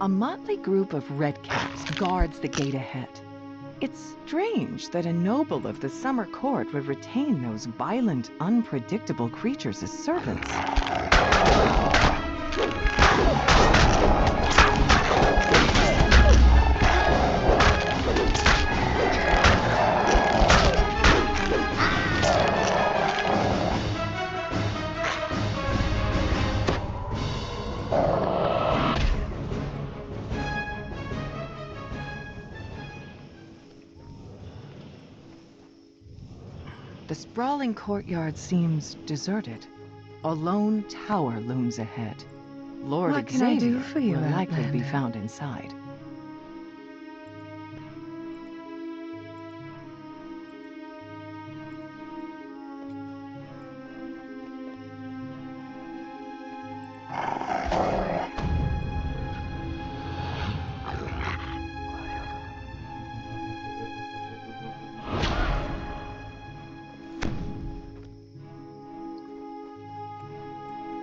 A motley group of redcaps guards the gate ahead. It's strange that a noble of the summer court would retain those violent, unpredictable creatures as servants. The sprawling courtyard seems deserted. A lone tower looms ahead. Lord What can I do Xavier for you, will likely be Outlander? found inside.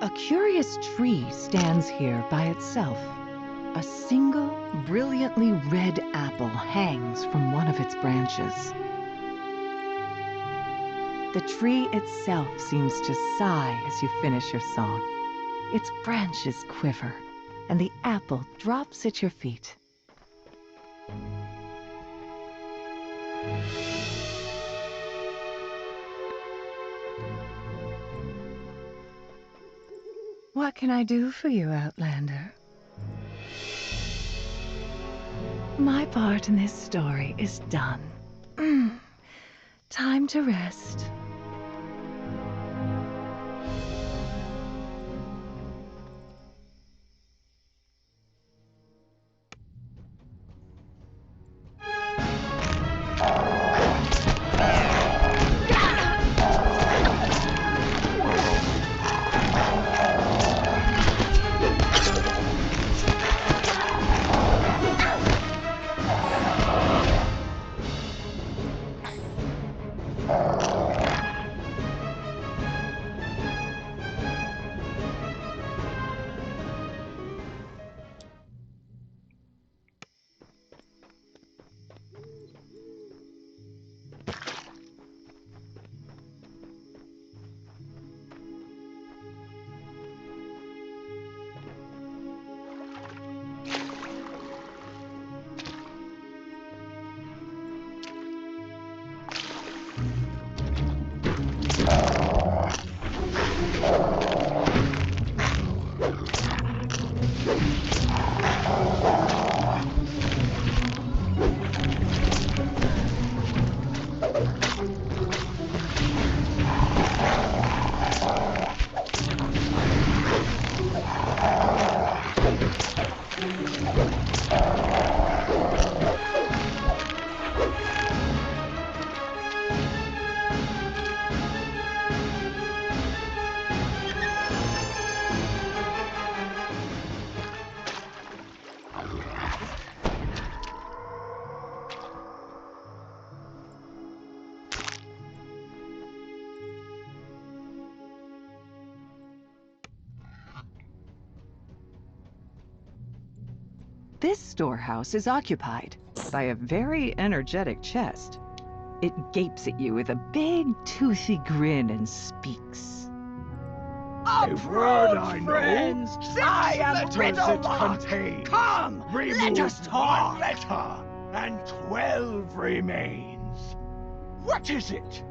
A curious tree stands here by itself. A single, brilliantly red apple hangs from one of its branches. The tree itself seems to sigh as you finish your song. Its branches quiver, and the apple drops at your feet. What can I do for you, Outlander? My part in this story is done. Time to rest. This storehouse is occupied by a very energetic chest. It gapes at you with a big, toothy grin and speaks. A word I know. Friends, I am Riddlelock. Contains. Come, let us talk. 1 letter, and 12 remains. What is it?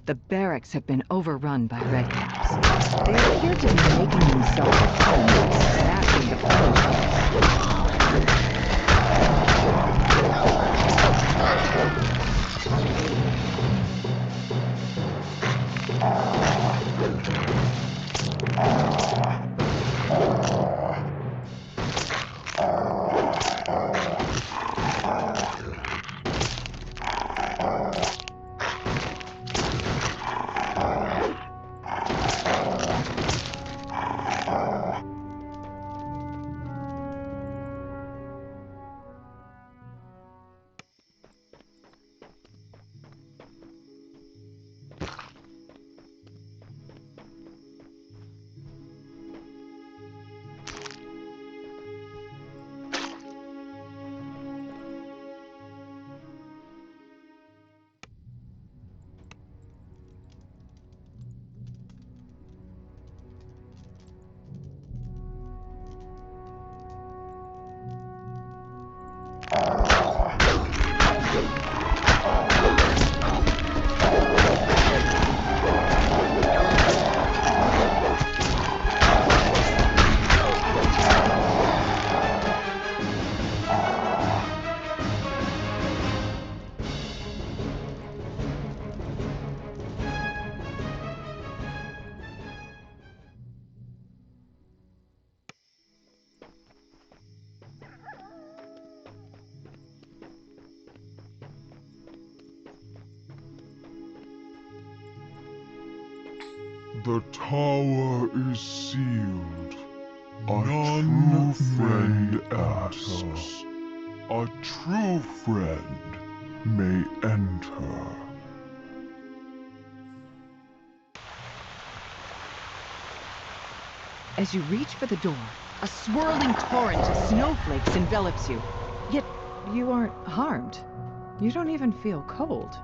The barracks have been overrun by redcaps. They appear to be making themselves at home by smashing the furniture. The tower is sealed. None A true friend may asks. A true friend may enter. As you reach for the door, a swirling torrent of snowflakes envelops you. Yet you aren't harmed. You don't even feel cold.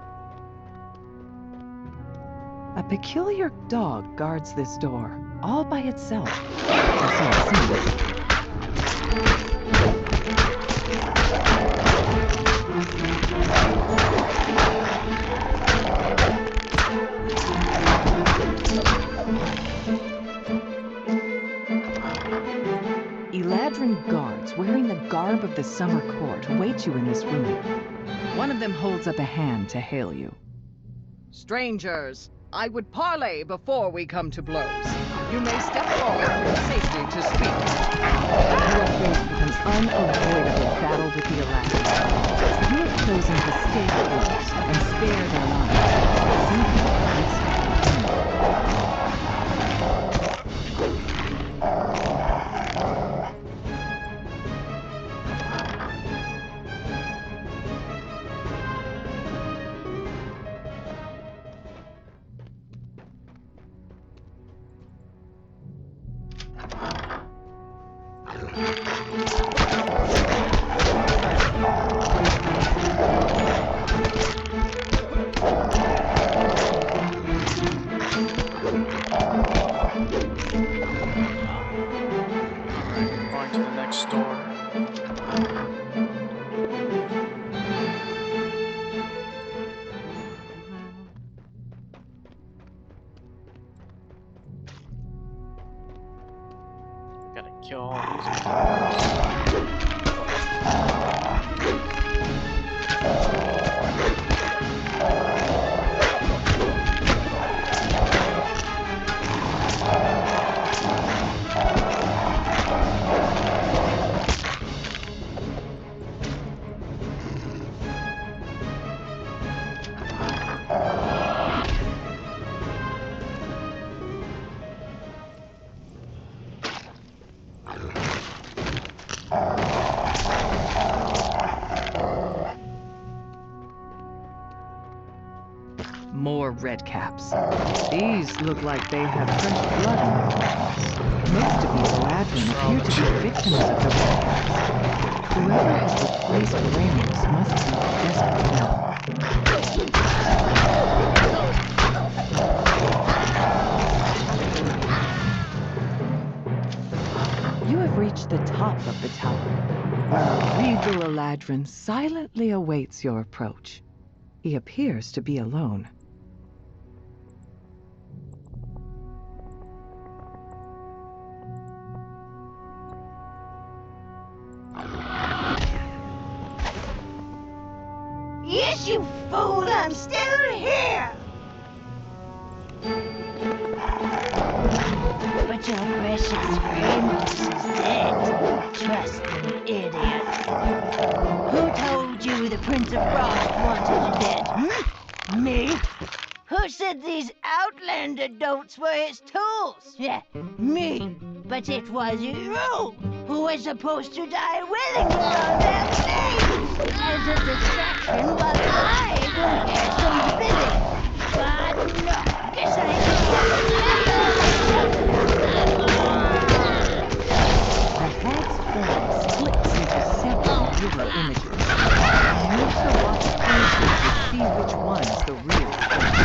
A peculiar dog guards this door, all by itself. Or so it seems. Eladrin guards wearing the garb of the summer court await you in this room. One of them holds up a hand to hail you. Strangers, I would parley before we come to blows. You may step forward with safety to speak. You are faced with an unavoidable battle with the Elastic. You have chosen to stay close and spare their lives, simply to respect their Going to the next door. Gotta kill all these guys. More redcaps. These look like they have fresh blood in their veins. Most of these Eladrin appear to be victims of the redcaps. Whoever has replaced Ramos must be desperate now. You have reached the top of the tower, where a regal Eladrin silently awaits your approach. He appears to be alone. Yes, you fool! I'm still here! But your precious Ramos is dead. Trust me, idiot. Who told you the Prince of Frost wanted you dead? Me? Who said these Outlander dolts were his tools? Yeah, me. But it was you who was supposed to die willingly on their blades as a distraction while I prepare some filling. But no, guess I The hag's form splits into several mirror images. Move to watch closely to see which one's the real thing.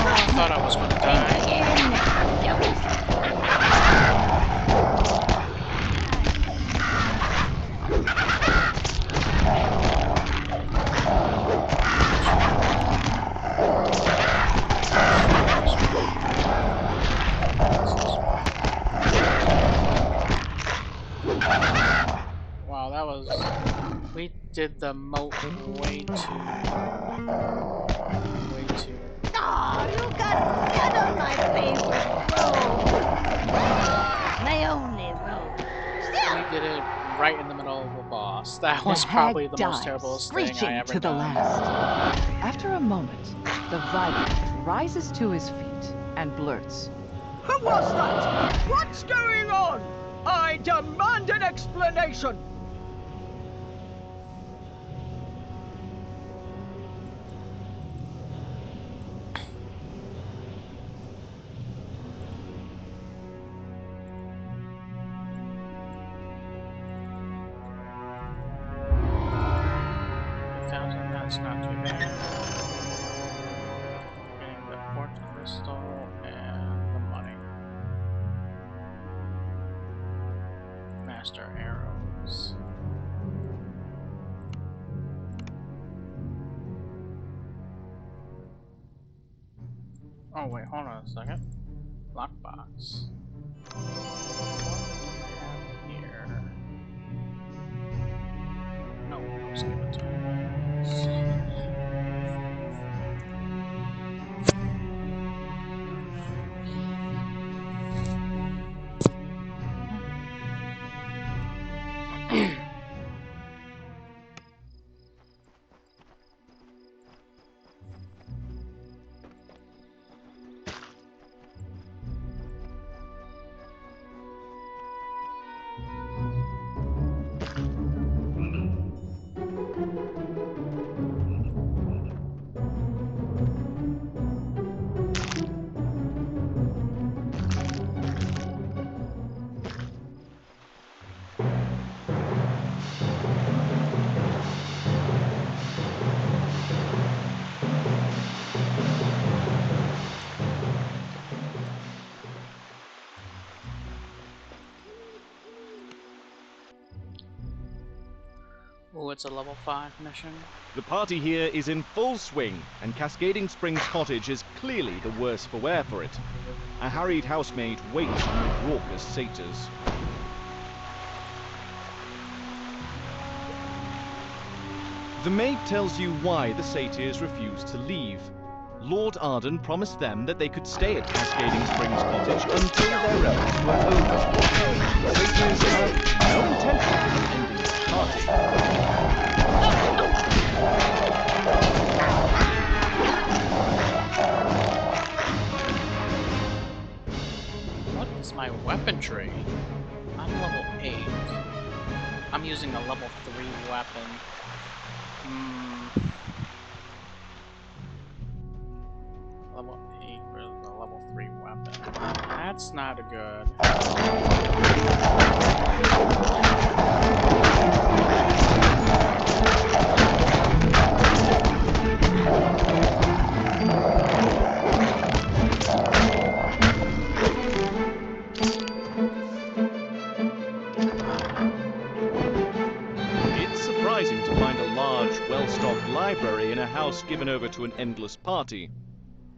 I thought I was gonna die. Wow, that was... We did the moat way too... Aw, you got blood on my favorite robe. My only robe. Still, We did it right in the middle of the boss. That The was hag probably the most dies, terrible thing I screeching ever to the done. last. After a moment, the Viking rises to his feet and blurts. Who was that? What's going on? I demand an explanation! That's not too bad. Getting the quartz crystal and the money. Master arrows. Oh wait, hold on a second. Lockbox. Here. No, let's give it to me. Oh, it's a level 5 mission. The party here is in full swing, and Cascading Springs Cottage is clearly the worse for wear for it. A harried housemaid waits on the raucous satyrs. The maid tells you why the satyrs refuse to leave. Lord Arden promised them that they could stay at Cascading Springs Cottage until their revels were over. The satyrs have no intention of ending the party. What is my weapon tree? I'm level 8. I'm using a level 3 weapon. Level 8 for the level 3 weapon. That's not good. It's surprising to find a large, well-stocked library in a house given over to an endless party.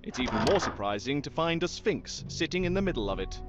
It's even more surprising to find a sphinx sitting in the middle of it.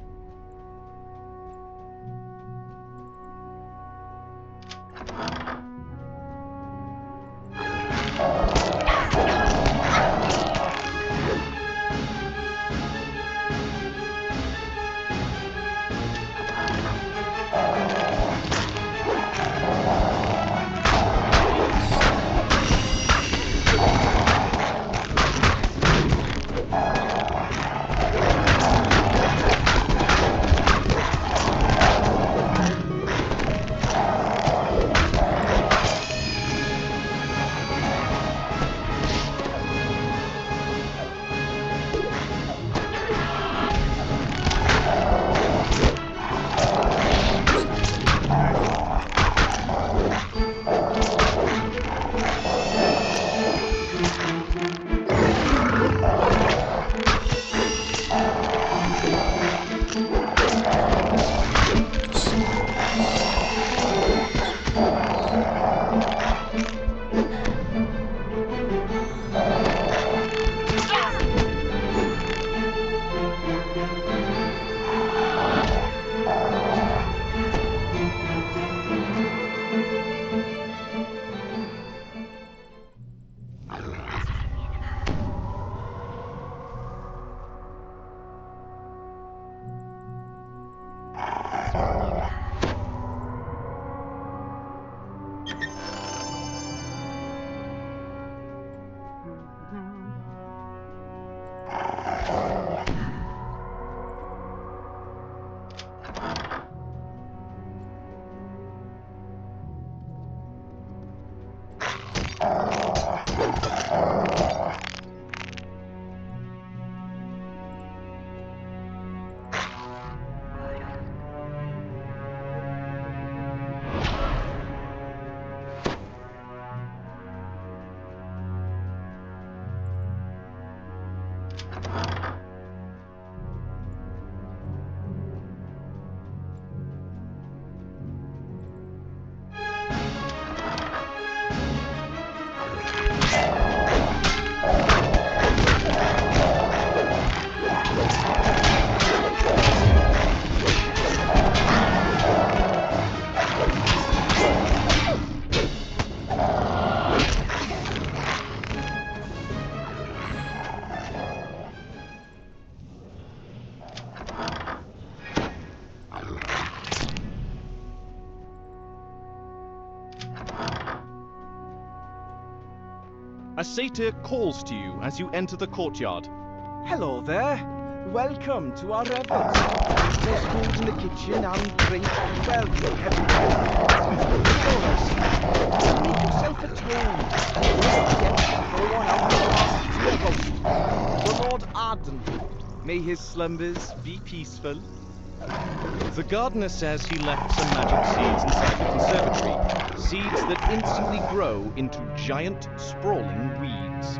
A satyr calls to you as you enter the courtyard. Hello there. Welcome to our revels. There's food in the kitchen and drink. Well, everything. Make yourself at home. No one else to the Lord Arden. May his slumbers be peaceful. The gardener says he left some magic seeds inside the conservatory. Seeds that instantly grow into giant, sprawling weeds.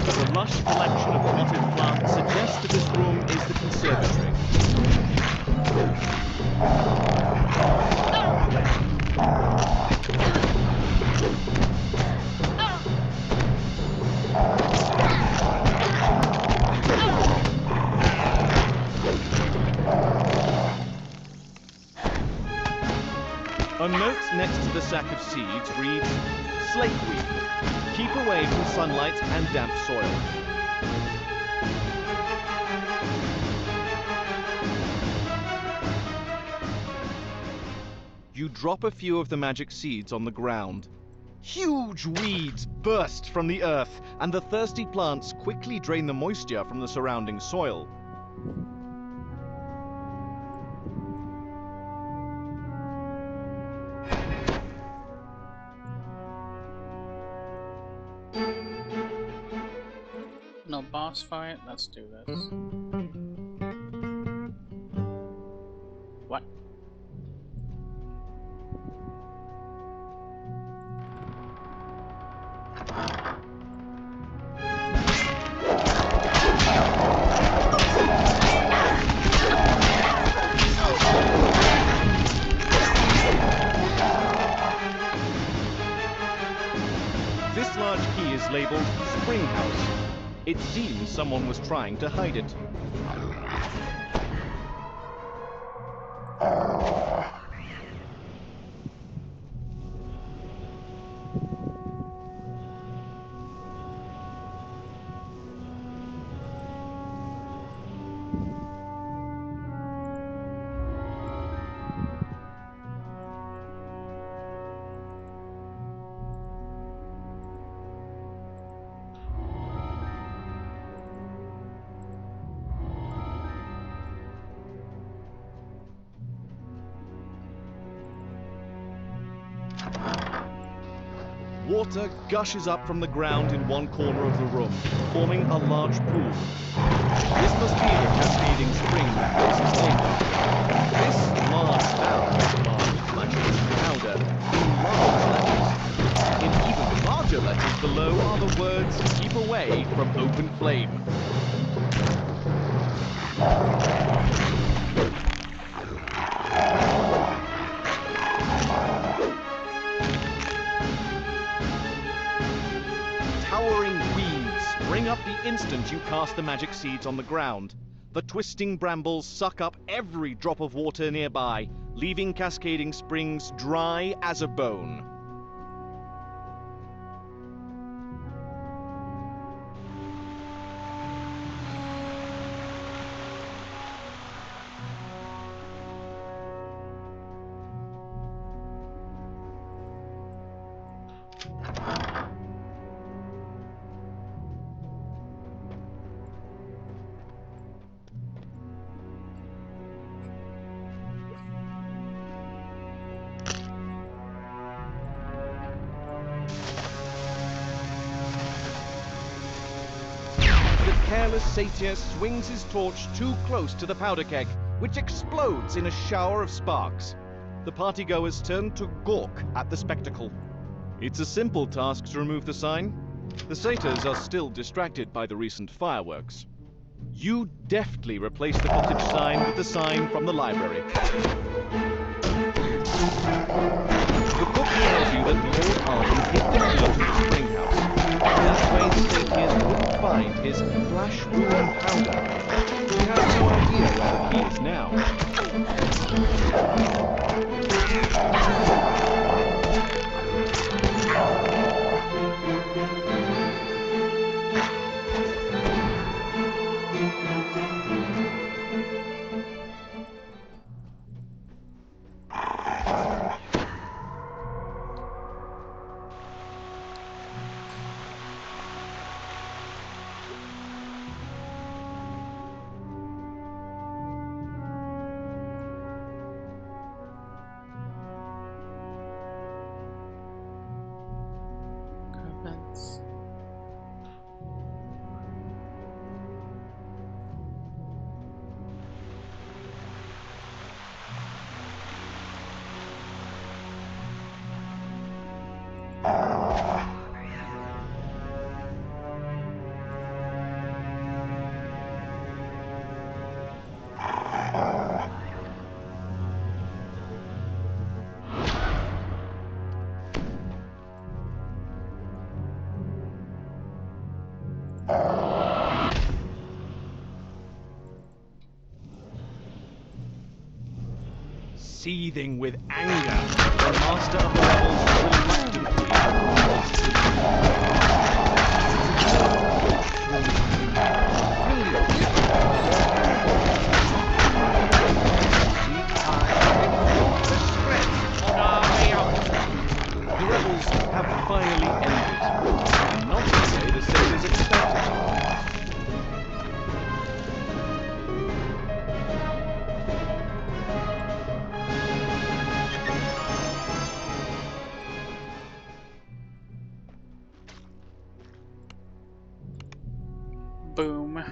The lush collection of potted plants suggests that this room is the conservatory. A note next to the sack of seeds reads, "Slakeweed. Keep away from sunlight and damp soil." You drop a few of the magic seeds on the ground. Huge weeds burst from the earth, and the thirsty plants quickly drain the moisture from the surrounding soil. No boss fight? Let's do this. What? This large key is labeled Spring House. It seems someone was trying to hide it. Water gushes up from the ground in one corner of the room, forming a large pool. This must be the cascading spring that House is named after. This large spout is marked magic powder in large letters. In even larger letters below are the words, "Keep away from open flame." Towering weeds spring up the instant you cast the magic seeds on the ground. The twisting brambles suck up every drop of water nearby, leaving cascading springs dry as a bone. Careless satyr swings his torch too close to the powder keg, which explodes in a shower of sparks. The partygoers turn to gawk at the spectacle. It's a simple task to remove the sign. The satyrs are still distracted by the recent fireworks. You deftly replace the cottage sign with the sign from the library. The book tells you that Lord Arden hid the key to the spring house. That way the satyrs wouldn't find his flash ruin powder. He has no idea where the key is now. seething with anger. The master of the rebels reluctantly the rebels have finally ended, and not the way the sailors expected. Boom.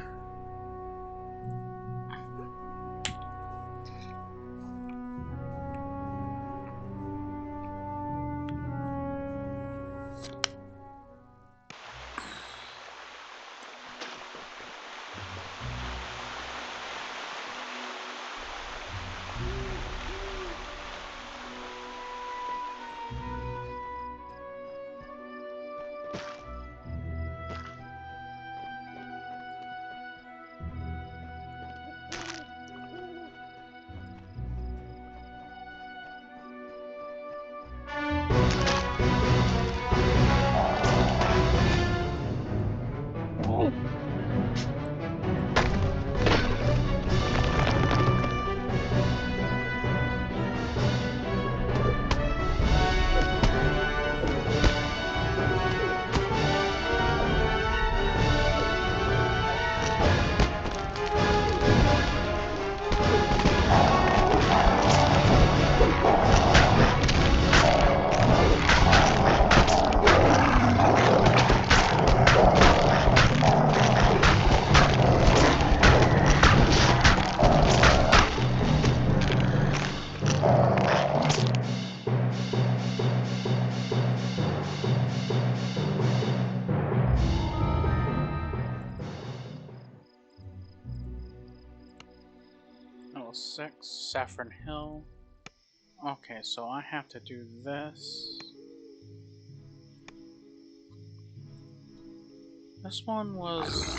Level 6, Saffron Hill. Okay, so I have to do this. This one was...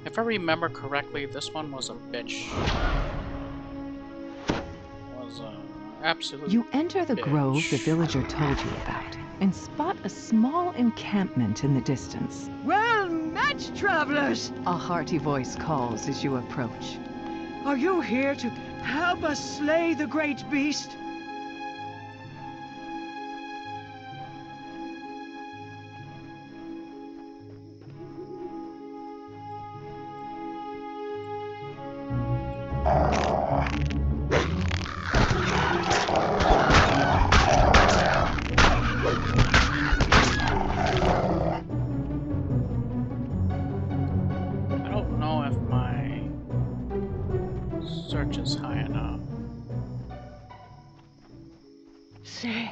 If I remember correctly, this one was a bitch. Was a absolute You enter the bitch. grove the villager told you about and spot a small encampment in the distance. Well met, travelers! A hearty voice calls as you approach. Are you here to help us slay the great beast? I don't know if my search is high enough. There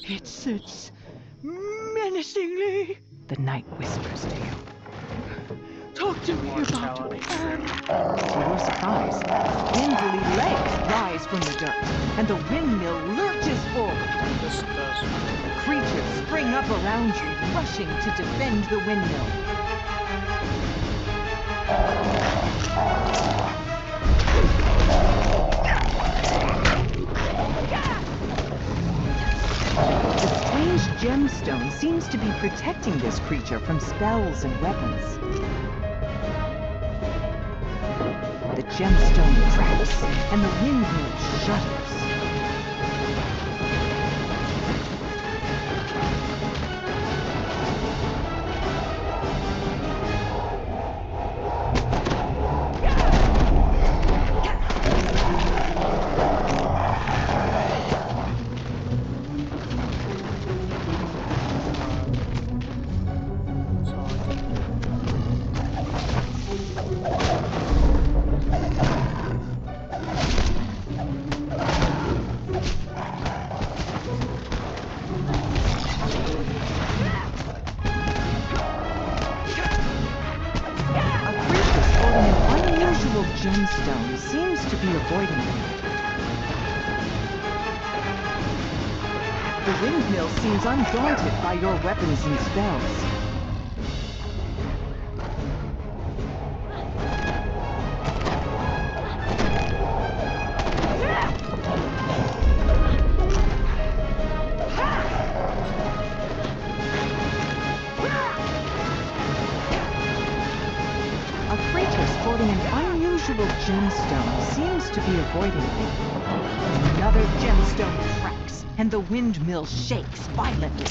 it sits, menacingly. The knight whispers to you. Talk to me about Mortality. To your surprise, spindly legs rise from the dirt, and the windmill lurches forward. This does. Creatures spring up around you, rushing to defend the windmill. The strange gemstone seems to be protecting this creature from spells and weapons. The gemstone cracks, and the windmill shudders. Gemstone seems to be avoiding them. The windmill seems undaunted by your weapons and spells. gemstone seems to be avoiding me. Another gemstone cracks, and the windmill shakes violently.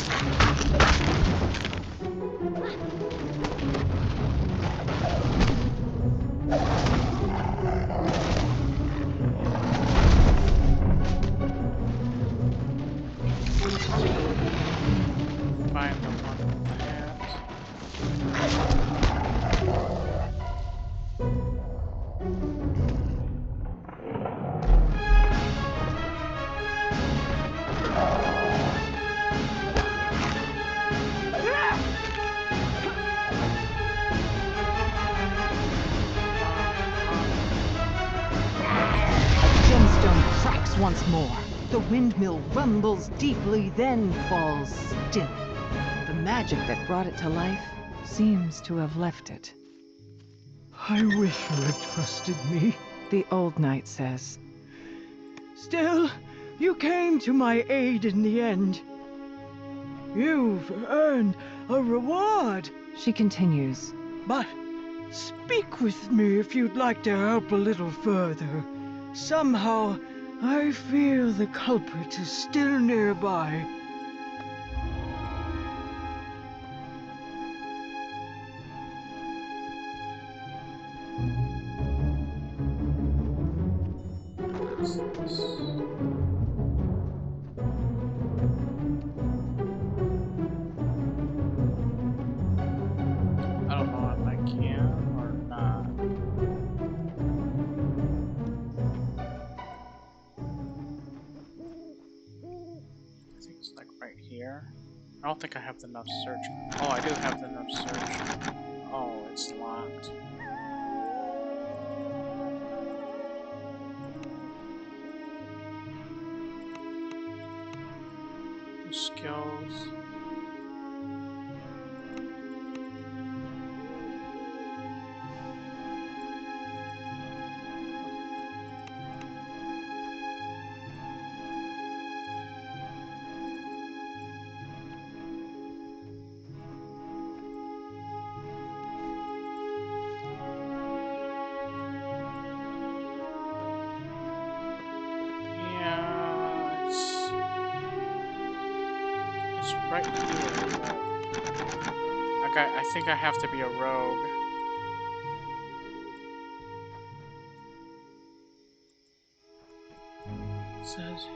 Find the one with the hat. Once more, the windmill rumbles deeply, then falls still. The magic that brought it to life seems to have left it. I wish you had trusted me. The old knight says. Still, you came to my aid in the end. You've earned a reward. She continues. But speak with me if you'd like to help a little further. Somehow, I feel the culprit is still nearby. I don't know if I can or not. I think it's like right here. I don't think I have enough search. Oh, I do have enough search. Oh, it's locked. Skills. Right here, but I think I have to be a rogue. It says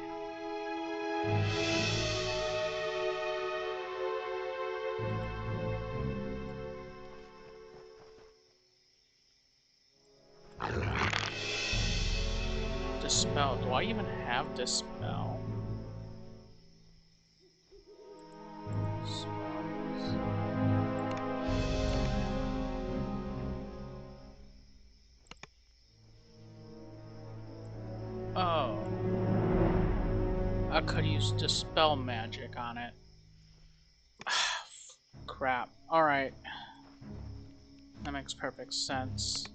Dispel. Do I even have Dispel? Oh. I could use Dispel magic on it. Crap. Alright. That makes perfect sense.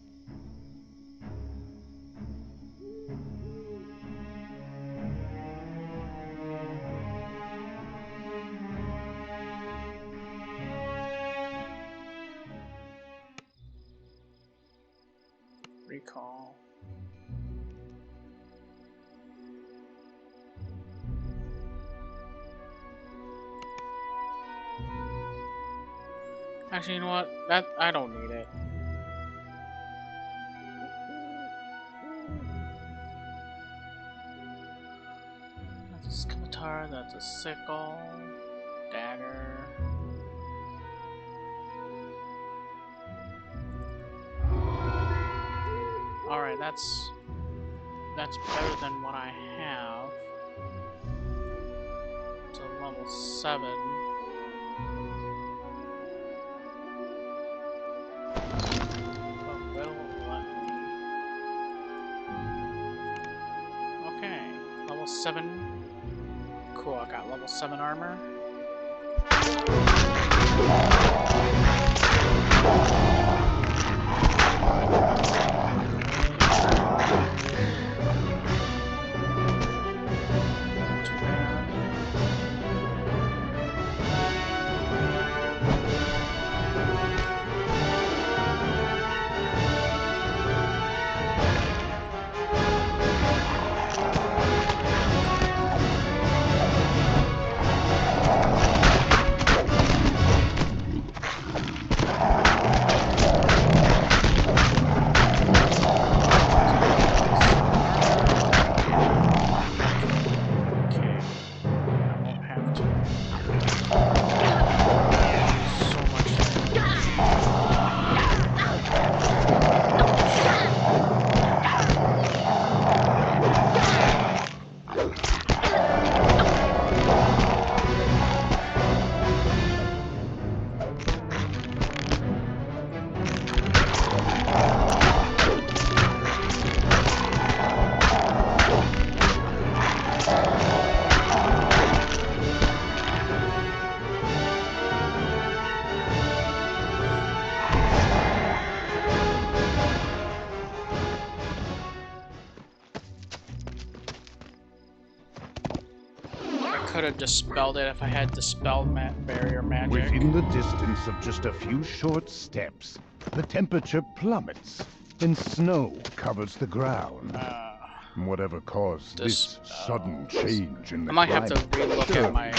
Recall. Actually, you know what? That I don't need it. That's a scimitar, that's a sickle, dagger. Alright, that's better than what I have. It's a level 7. Okay, level 7. Cool, I got level 7 armor. could have dispelled it if I had dispelled barrier magic. Within the distance of just a few short steps, the temperature plummets and snow covers the ground. Whatever caused this sudden change in the I might have to climate relook at my...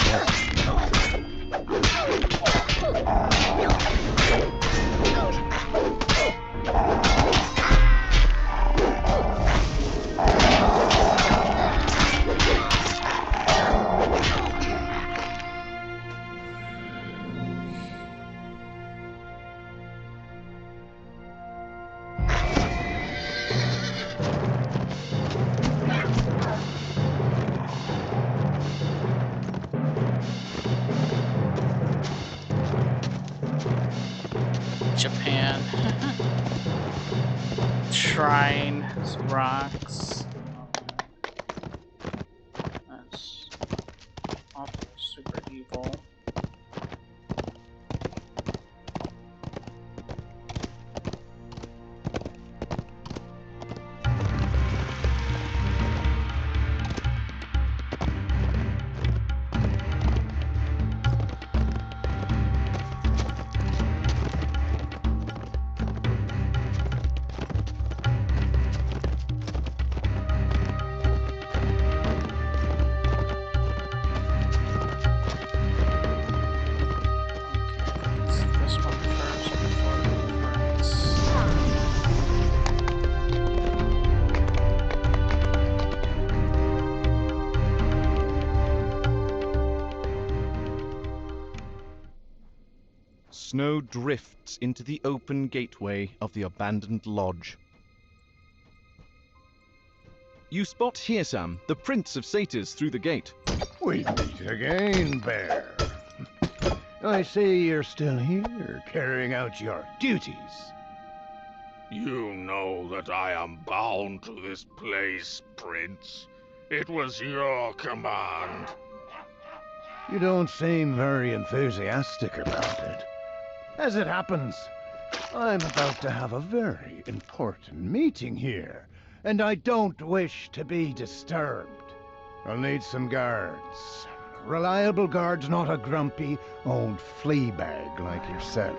Japan. Shrine, rocks. That's awful, super evil. Snow drifts into the open gateway of the abandoned lodge. You spot Hirsam, the Prince of Satyrs, through the gate. We meet again, Bear. I see you're still here, carrying out your duties. You know that I am bound to this place, Prince. It was your command. You don't seem very enthusiastic about it. As it happens, I'm about to have a very important meeting here, and I don't wish to be disturbed. I'll need some guards. Reliable guards, not a grumpy old flea bag like yourself.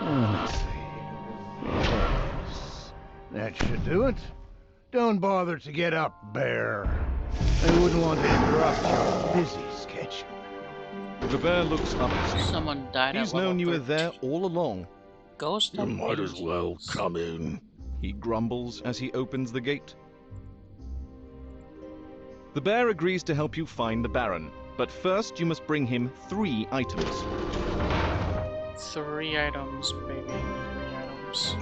Let's see. Yes, that should do it. Don't bother to get up, Bear. I wouldn't want to interrupt your busy schedule. The bear looks up. Someone died He's at level known you were 13. there all along. Ghost You of might as well Angels. come in. He grumbles as he opens the gate. The bear agrees to help you find the Baron, but first you must bring him 3 items. 3 items, baby. 3 items.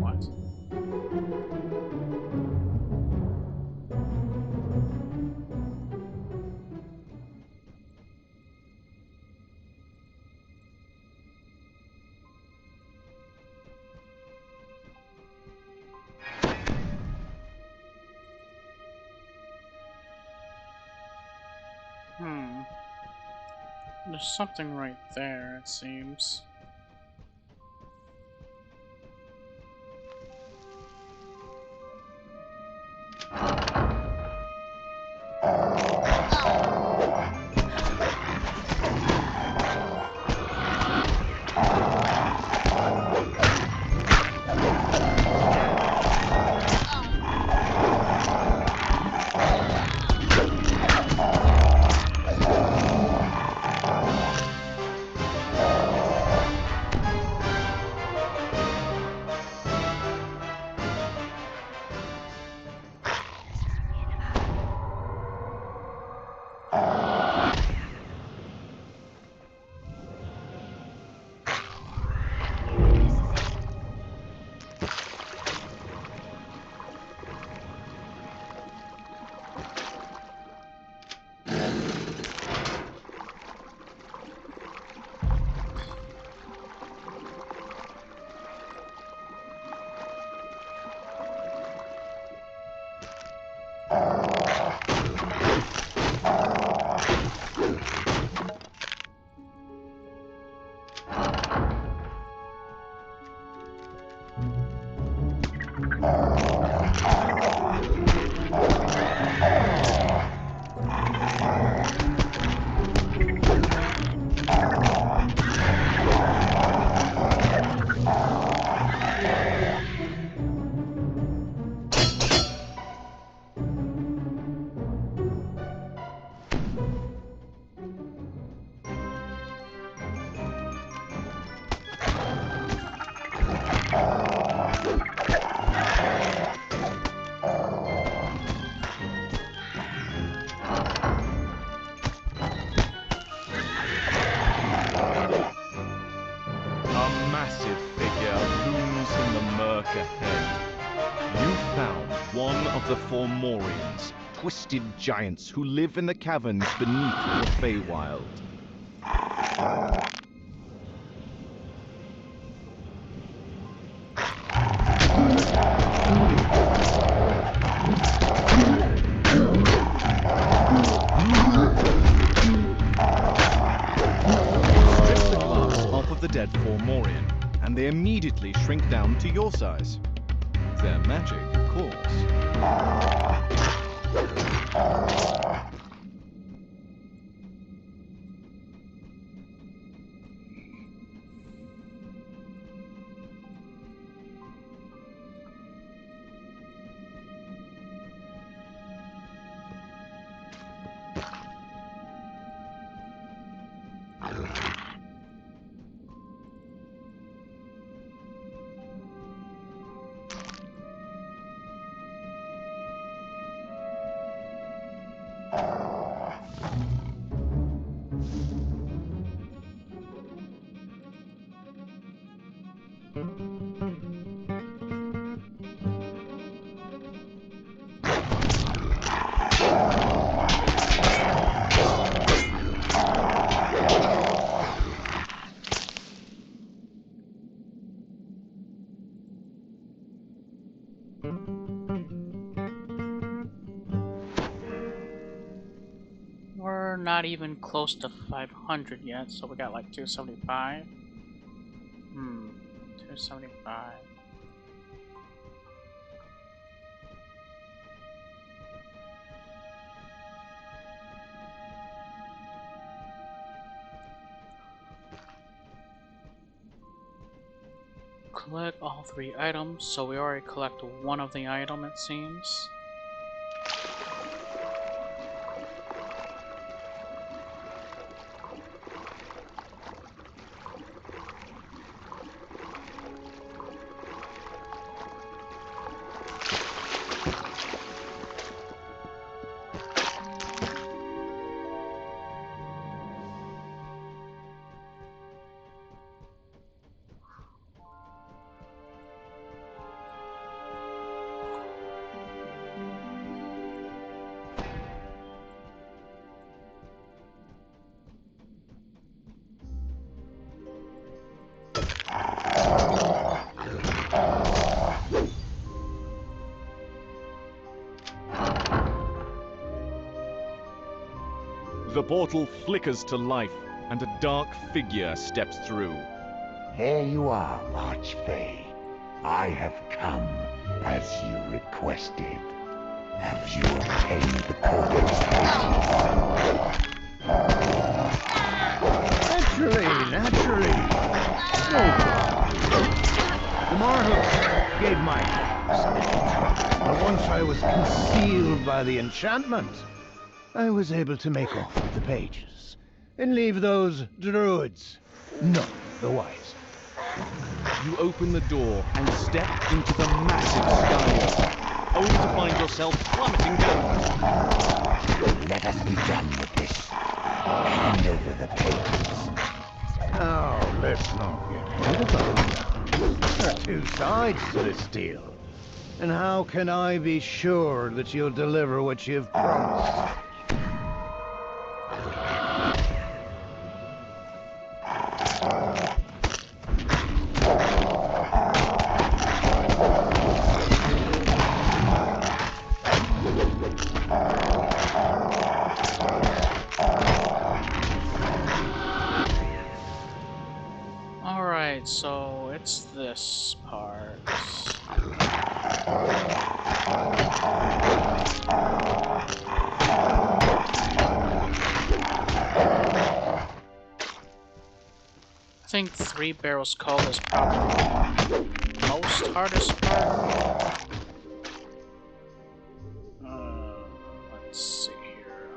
What? There's something right there, it seems. The Formorians, twisted giants who live in the caverns beneath the Feywild. Strip the glass off of the dead Formorian, and they immediately shrink down to your size. Their magic, of course. We're not even close to 500 yet, so we got like 275. 275. Collect all 3 items, so we already collected one of the item, it seems. The portal flickers to life, and a dark figure steps through. Here you are, Archfey. I have come as you requested. Have you obtained the Codex Naturally. No. The mortals gave my thanks. But once I was concealed by the enchantment, I was able to make off with the pages and leave those druids none the wiser. You open the door and step into the massive sky, only to find yourself plummeting down. Let us be done with this. Hand over the pages. Now, let's not get ahead of ourselves. There are 2 sides to this deal. And how can I be sure that you'll deliver what you've promised? Alright, so it's this part. think 3 barrels coal is probably the most hardest part. Let's see here.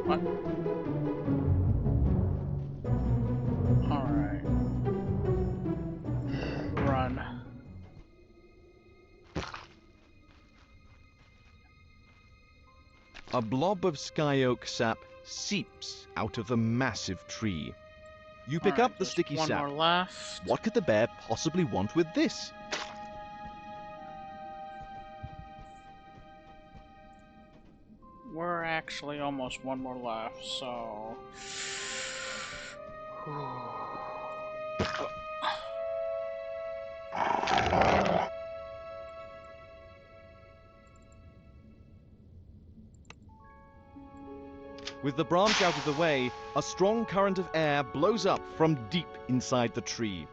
What? Alright. Run. A blob of sky oak sap seeps out of the massive tree. You pick Alright, up the there's sticky one sap. more left. What could the bear possibly want with this? We're actually almost one more left, so... With the branch out of the way, a strong current of air blows up from deep inside the tree.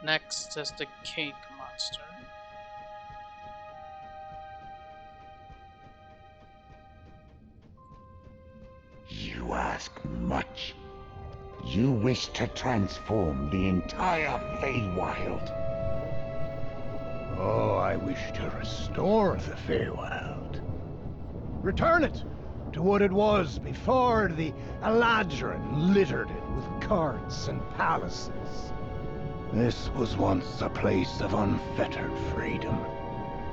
Next is the cake monster. You ask much. You wish to transform the entire Feywild. Oh, I wish to restore the Feywild. Return it to what it was before the Eladrin littered it with courts and palaces. This was once a place of unfettered freedom,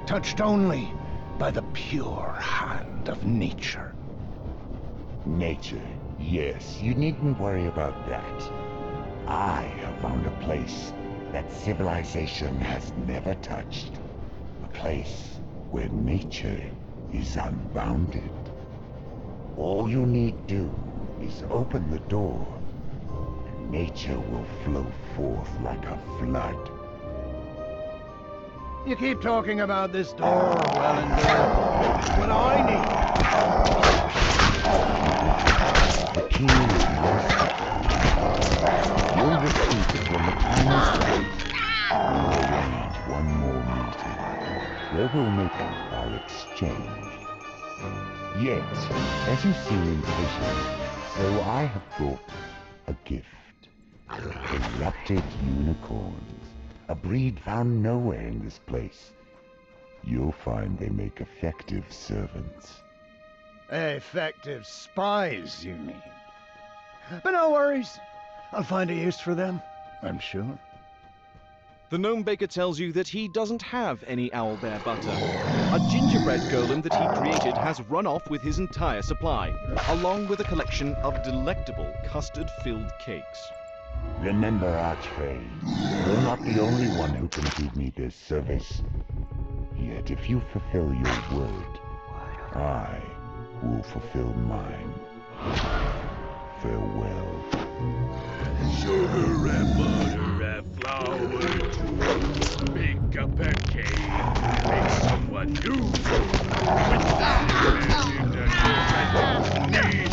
touched only by the pure hand of nature. Nature, yes, you needn't worry about that. I have found a place that civilization has never touched. A place where nature is unbounded. All you need do is open the door, and nature will flow forth like a flood. You keep talking about this door well and good. What I need... The key is master. You'll receive it from the tiny site. We'll arrange one more meeting, where we'll make our exchange. Yet, as you seem impatient, so I have brought a gift. Corrupted unicorns, a breed found nowhere in this place. You'll find they make effective servants. Effective spies, you mean? But no worries. I'll find a use for them, I'm sure. The gnome baker tells you that he doesn't have any owlbear butter. A gingerbread golem that he created has run off with his entire supply, along with a collection of delectable custard-filled cakes. Remember, Archfey, you're not the only one who can do me this service. Yet if you fulfill your word, I will fulfill mine. Farewell. Sugar and butter and flour to make up a cake. Make someone new with that magic that you need.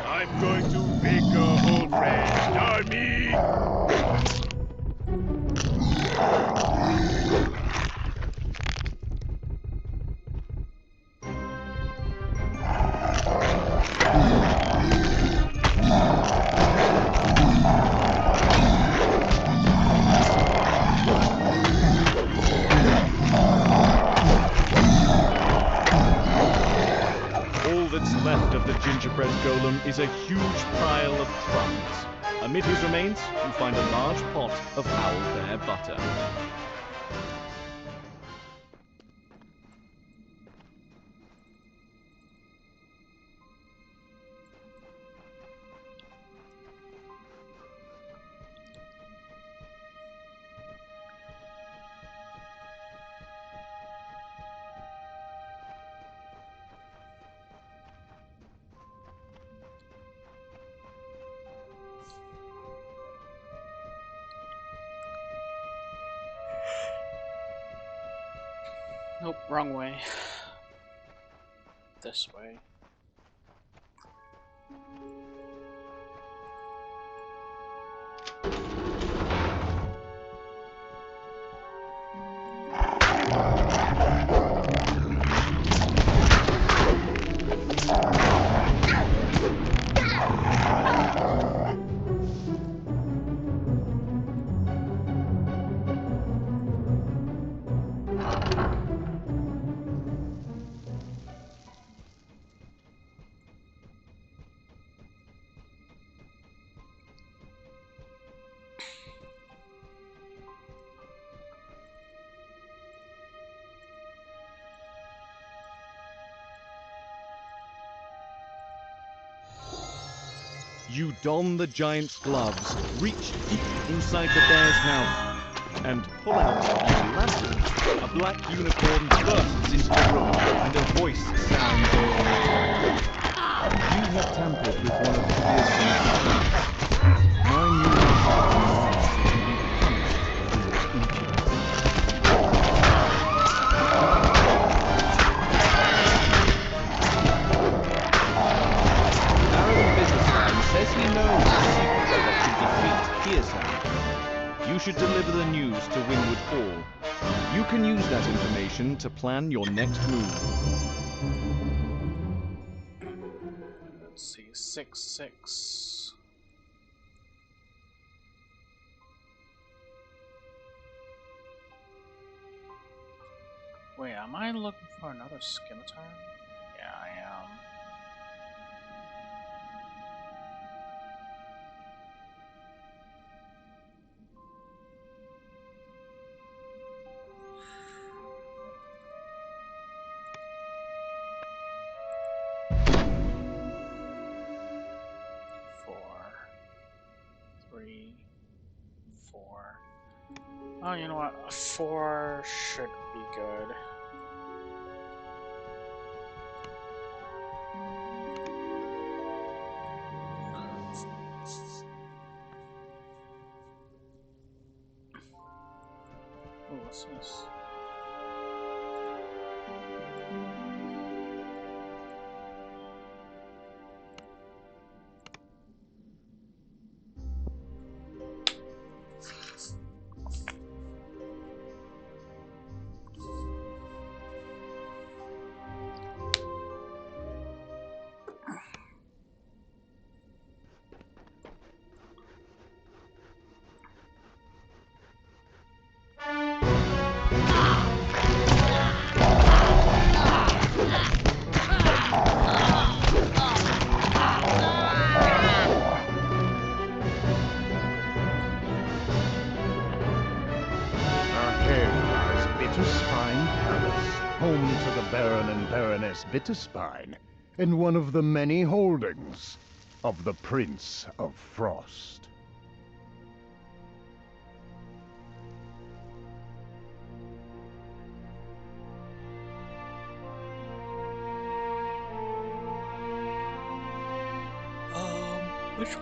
I'm going to make a whole French army. Left of the gingerbread golem is a huge pile of crumbs. Amid his remains, you find a large pot of owlbear butter. Nope, wrong way. This way. You don the giant's gloves, reach deep inside the bear's mouth, and pull out your lantern. A black unicorn bursts into the room, and a voice sounds over it. You have tampered with one of the fearsome creatures. My new says he knows the secret that should defeat Fearsome. You should deliver the news to Winwood Hall. You can use that information to plan your next move. Let's see, 6-6. Wait, am I looking for another scimitar? Yeah, I am. Oh, you know what? A 4 should be good. Oh, what's this? precious bitterspine, and one of the many holdings of the Prince of Frost. Which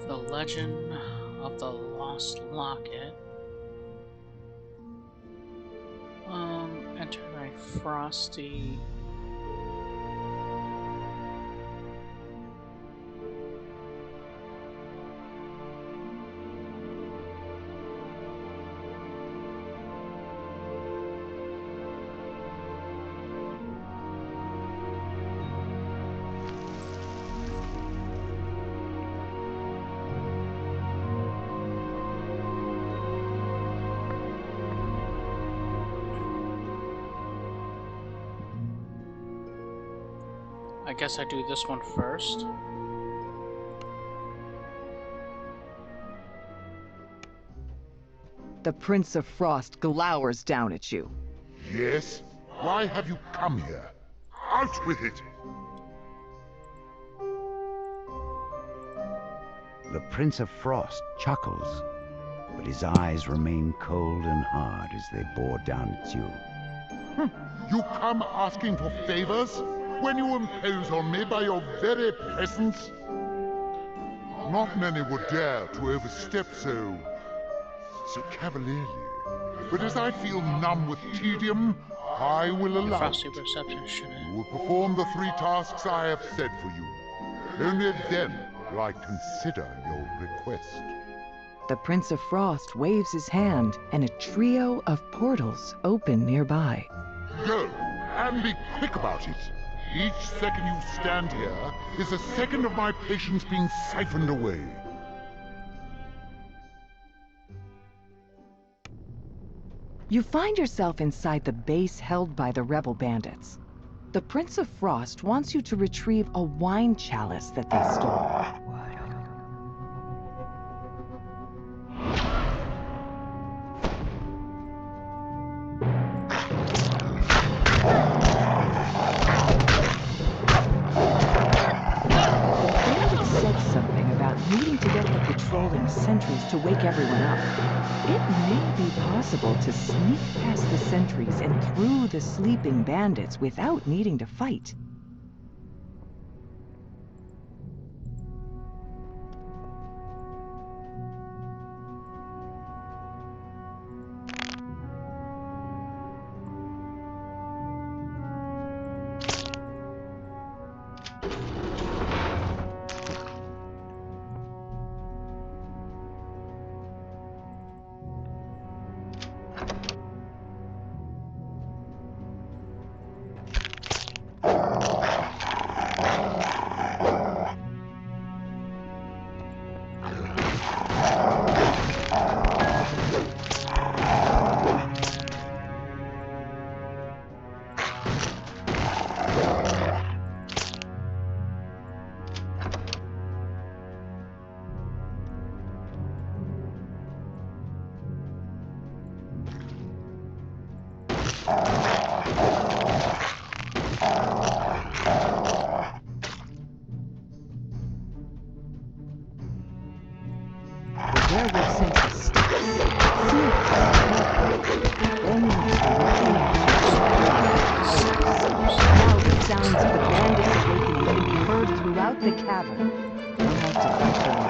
The Legend of the Lost Locket. Enter a frosty. I guess I do this one first. The Prince of Frost glowers down at you. Yes? Why have you come here? Out with it! The Prince of Frost chuckles, but his eyes remain cold and hard as they bore down at you. You come asking for favors when you impose on me by your very presence? Not many would dare to overstep so cavalierly. But as I feel numb with tedium, I will allow Frosty it. perception, shouldn't it? You will perform the 3 tasks I have set for you. Only then will I consider your request. The Prince of Frost waves his hand, and a trio of portals open nearby. Go, and be quick about it. Each second you stand here is a second of my patience being siphoned away. You find yourself inside the base held by the rebel bandits. The Prince of Frost wants you to retrieve a wine chalice that they stole. Needing to get the patrolling sentries to wake everyone up. It may be possible to sneak past the sentries and through the sleeping bandits without needing to fight. The cavern. You'll have to fight them.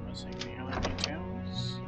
Missing the other details.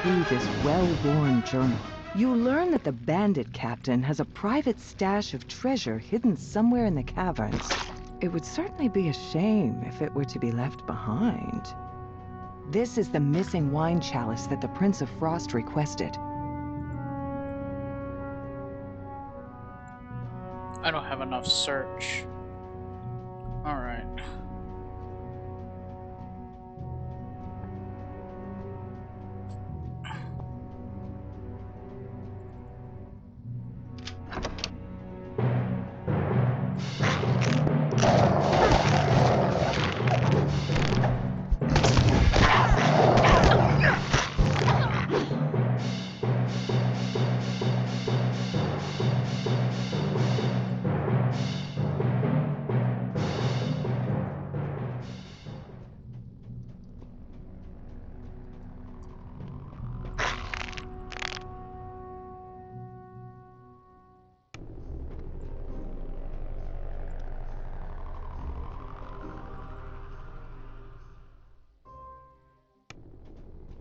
Through this well-worn journal, you learn that the bandit captain has a private stash of treasure hidden somewhere in the caverns. It would certainly be a shame if it were to be left behind. This is the missing wine chalice that the Prince of Frost requested. I don't have enough search. Alright.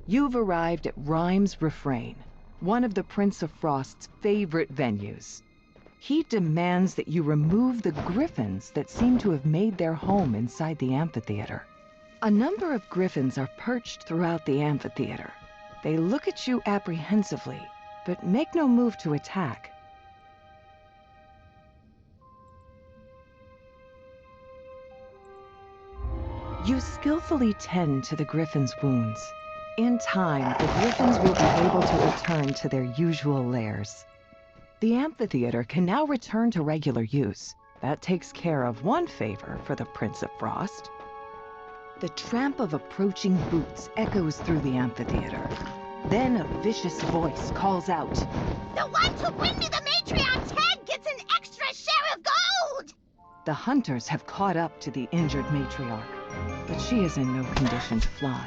You've arrived at Rhyme's Refrain, one of the Prince of Frost's favorite venues. He demands that you remove the griffins that seem to have made their home inside the amphitheater. A number of griffins are perched throughout the amphitheater. They look at you apprehensively, but make no move to attack. You skillfully tend to the griffins' wounds. In time, the griffins will be able to return to their usual lairs. The amphitheater can now return to regular use. That takes care of one favor for the Prince of Frost. The tramp of approaching boots echoes through the amphitheater. Then a vicious voice calls out, The one who brings me the matriarch's head gets an extra share of gold! The hunters have caught up to the injured matriarch, but she is in no condition to fly.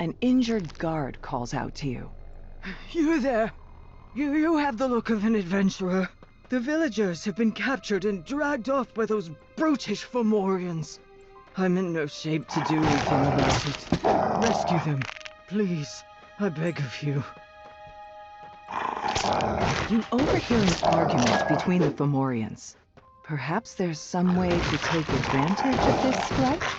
An injured guard calls out to you. You there! You have the look of an adventurer. The villagers have been captured and dragged off by those brutish Fomorians. I'm in no shape to do anything about it. Rescue them, please. I beg of you. You overhear an argument between the Fomorians. Perhaps there's some way to take advantage of this strife?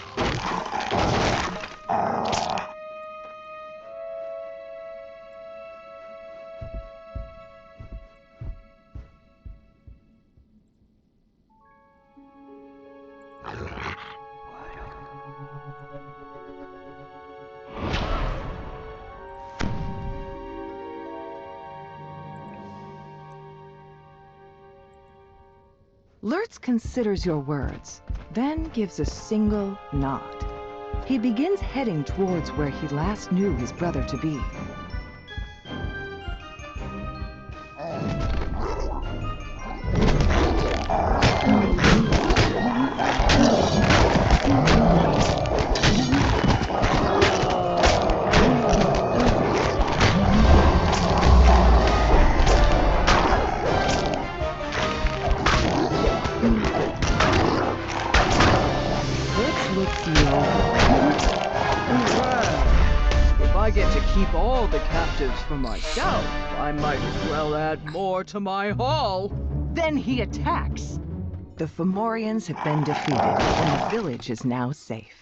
Lurtz considers your words, then gives a single nod. He begins heading towards where he last knew his brother to be. If I get to keep all the captives for myself, I might as well add more to my haul. Then he attacks. The Fomorians have been defeated, and the village is now safe.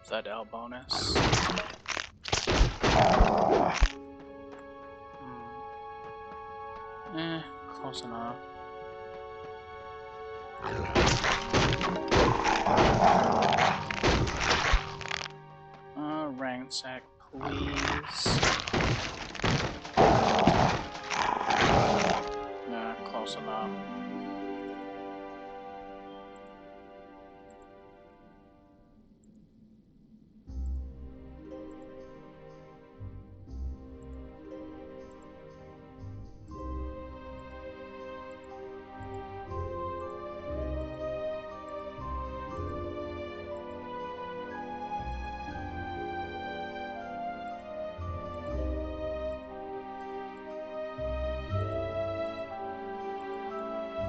Zadel bonus. Close enough. Ransack, please. Close enough.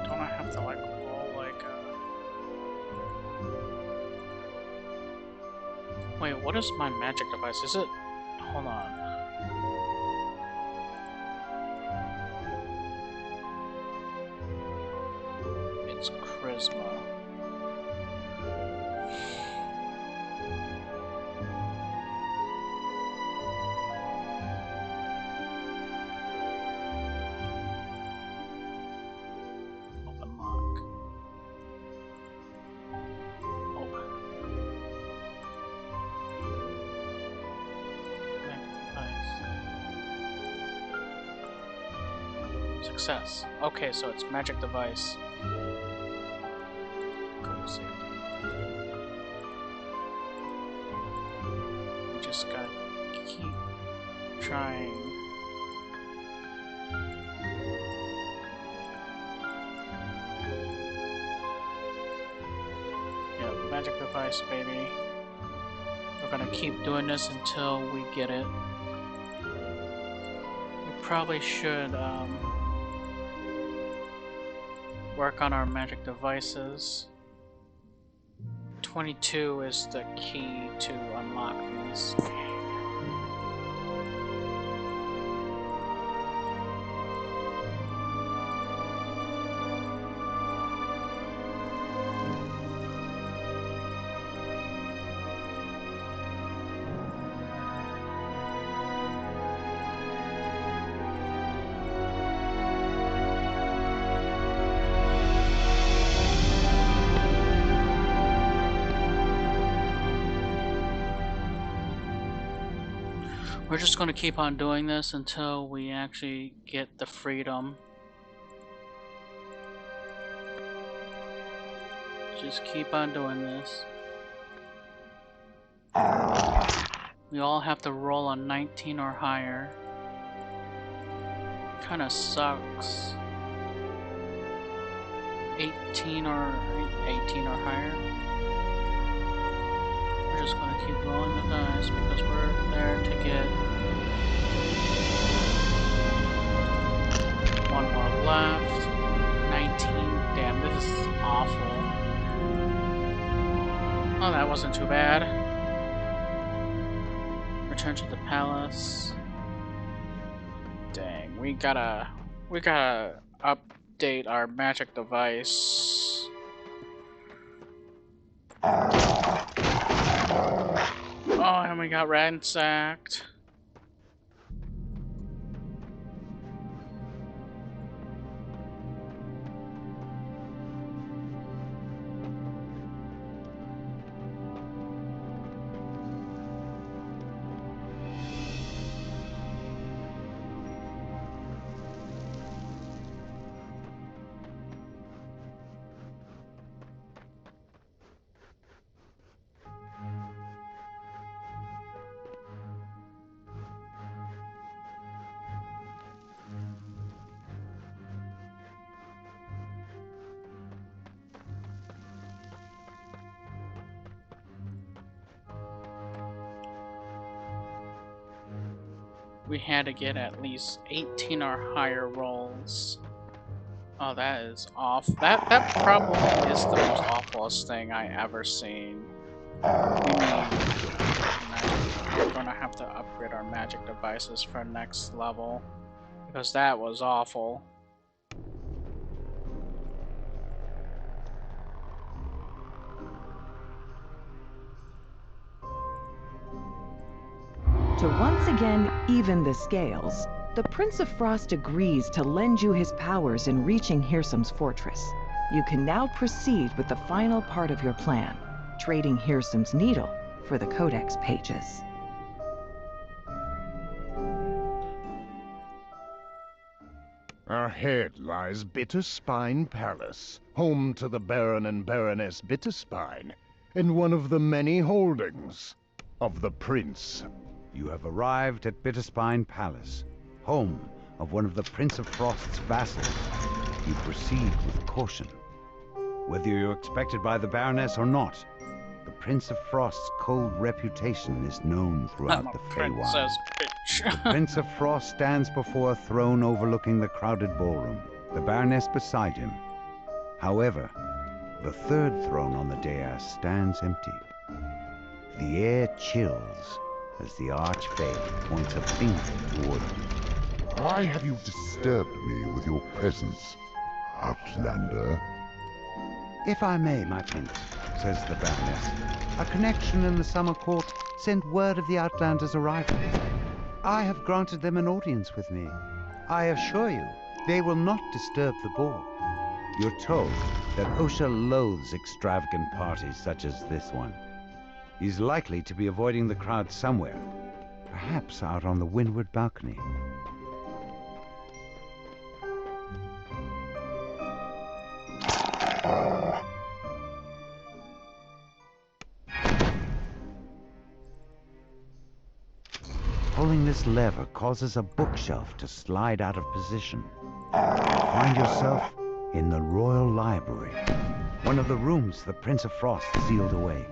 Don't I have to like roll like Wait, what is my magic device? Is it? Hold on. It's charisma. Open lock. Open. Nice. Success. Okay, so it's magic device. Go safety. We just gotta keep trying. Yeah, magic device, baby. We're gonna keep doing this until we get it. We probably should work on our magic devices. 22 is the key to unlock these. We're just going to keep on doing this until we actually get the freedom. Just keep on doing this. We all have to roll a 19 or higher. Kinda sucks. 18. 18 or higher. We're just gonna keep rolling the dice because we're there to get one more left. 19. Damn, this is awful. Oh, that wasn't too bad. Return to the palace. Dang, we gotta update our magic device. Oh, and we got ransacked. We had to get at least 18 or higher rolls. Oh, that is off. That probably is the most awfulest thing I ever seen. We're gonna have to upgrade our magic devices for next level because that was awful. To once again even the scales, the Prince of Frost agrees to lend you his powers in reaching Hirsam's fortress. You can now proceed with the final part of your plan, trading Hirsam's needle for the codex pages. Ahead lies Bitterspine Palace, home to the Baron and Baroness Bitterspine, and one of the many holdings of the Prince. You have arrived at Bitterspine Palace, home of one of the Prince of Frost's vassals. You proceed with caution. Whether you're expected by the Baroness or not, the Prince of Frost's cold reputation is known throughout the Feywild. The Prince of Frost stands before a throne overlooking the crowded ballroom, the Baroness beside him. However, the third throne on the dais stands empty. The air chills as the Archfey points a finger toward you. Why have you disturbed me with your presence, Outlander? If I may, my prince, says the Baroness, a connection in the Summer Court sent word of the Outlander's arrival. I have granted them an audience with me. I assure you, they will not disturb the ball. You're told that Osha loathes extravagant parties such as this one. He's likely to be avoiding the crowd somewhere, perhaps out on the windward balcony. Pulling this lever causes a bookshelf to slide out of position. You find yourself in the Royal Library, one of the rooms the Prince of Frost sealed away.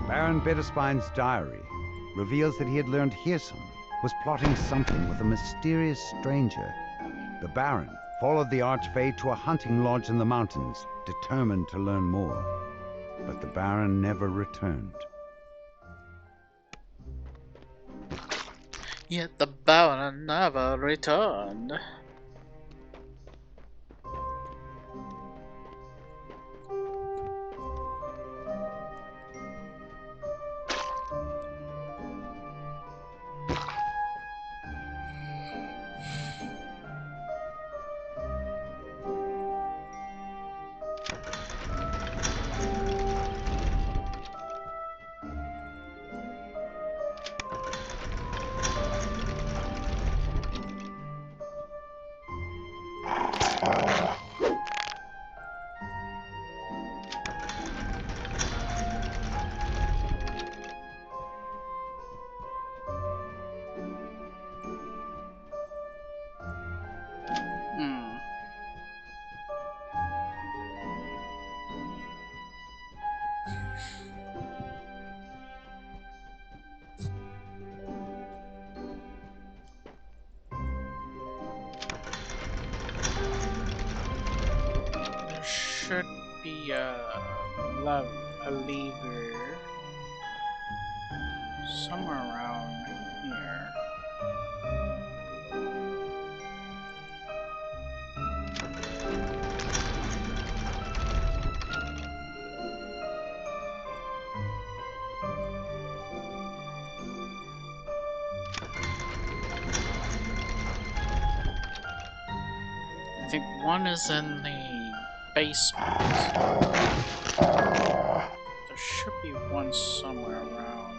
Baron Bitterspine's diary reveals that he had learned Hirsam was plotting something with a mysterious stranger. The Baron followed the Archfey to a hunting lodge in the mountains, determined to learn more. But the Baron never returned. Yet the Baron never returned. should be a lever somewhere around here. I think one is in the basement. There should be one somewhere around.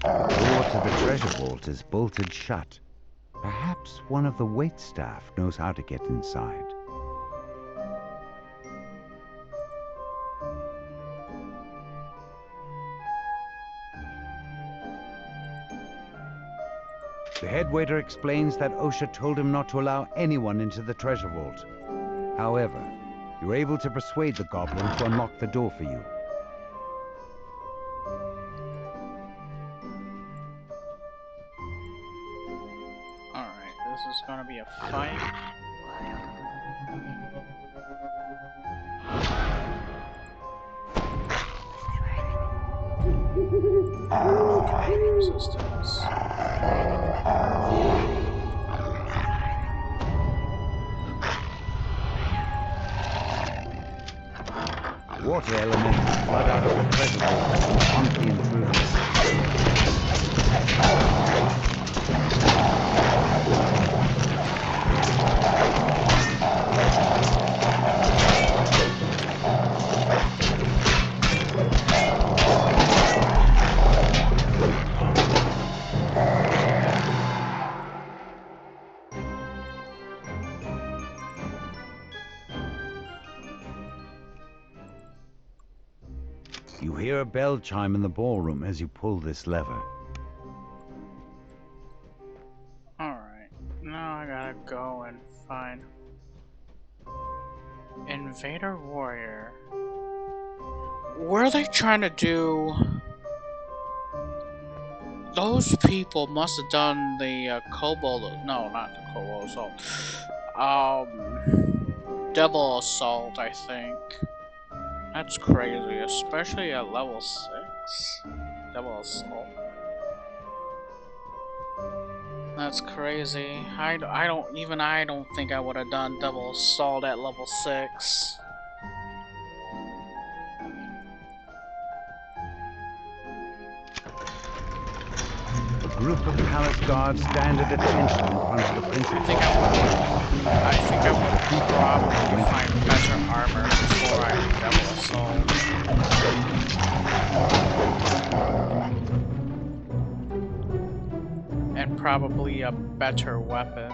The door to the treasure vault is bolted shut. Perhaps one of the waitstaff knows how to get inside. The head waiter explains that OSHA told him not to allow anyone into the treasure vault. However, you're able to persuade the goblin to unlock the door for you. Alright, this is gonna be a fight. Okay, resistance. Water elements flood out of the treasure vault and hunt the intruders. You hear a bell chime in the ballroom as you pull this lever. Alright, now I gotta go and find Invader Warrior. Were they trying to do... Those people must have done the Kobold... No, not the Kobold Assault. Double Assault, I think. That's crazy, especially at level 6. Double Assault. That's crazy. I don't think I would have done Double Assault at level 6. A group of palace guards stand at attention in front of the Prince of I think I would probably find better armor before I Double Assault. And probably a better weapon.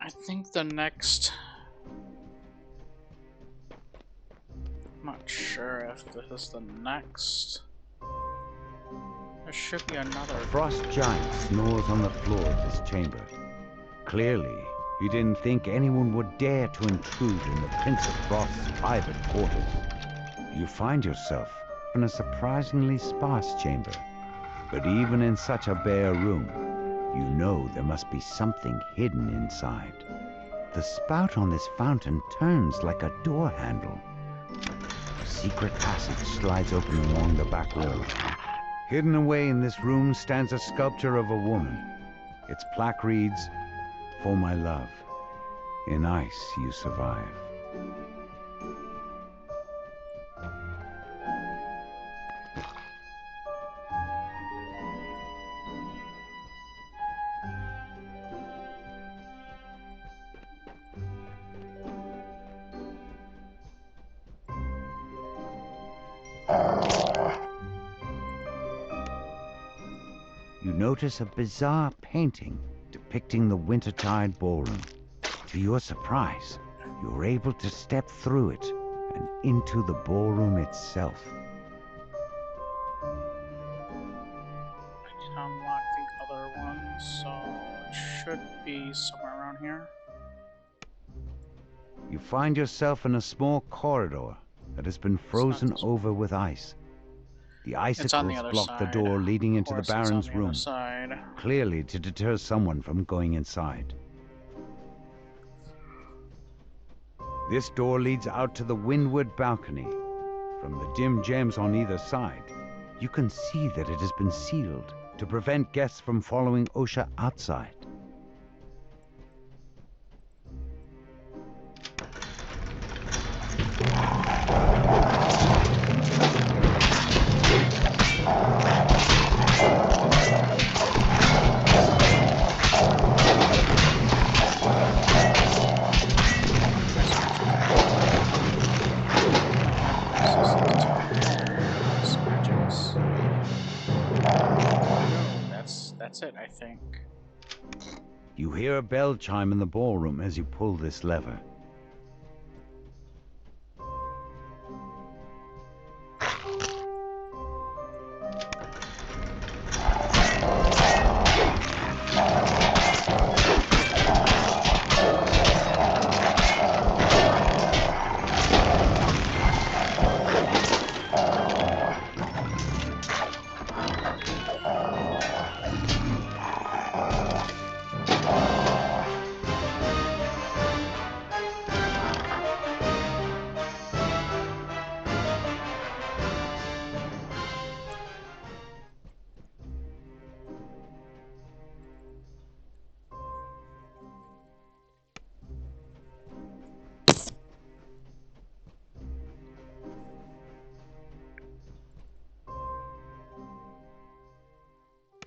I think the next... I'm not sure if this is the next... There should be another... A frost giant snores on the floor of this chamber. Clearly, he didn't think anyone would dare to intrude in the Prince of Frost's private quarters. You find yourself in a surprisingly sparse chamber. But even in such a bare room, you know there must be something hidden inside. The spout on this fountain turns like a door handle. A secret passage slides open along the back wall. Hidden away in this room stands a sculpture of a woman. Its plaque reads, "For my love, in ice you survive." notice a bizarre painting depicting the Wintertide Ballroom. To your surprise, you're able to step through it and into the ballroom itself. I did unlock the other one, so it should be somewhere around here. You find yourself in a small corridor that has been frozen over with ice. The It's on the icicles other block side. the door leading into the Of course, Baron's it's on the room, other side. clearly to deter someone from going inside. This door leads out to the windward balcony. From the dim gems on either side, you can see that it has been sealed to prevent guests from following Osha outside. That's it, I think. You hear a bell chime in the ballroom as you pull this lever.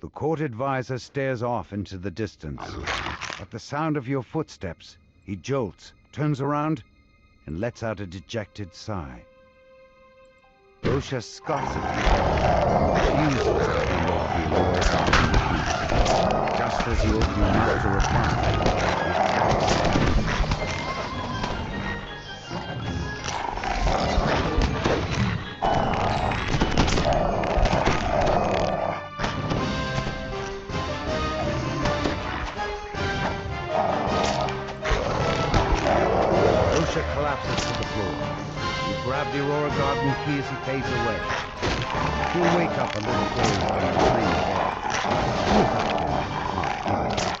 The court advisor stares off into the distance. At the sound of your footsteps, he jolts, turns around, and lets out a dejected sigh. Osha scoffs at you, refuses to be Lord Arden. Just as you open your mouth to reply, collapses to the floor. You grab the Aurora Garden key as he fades away. You'll wake up a little dazed from the plane of air.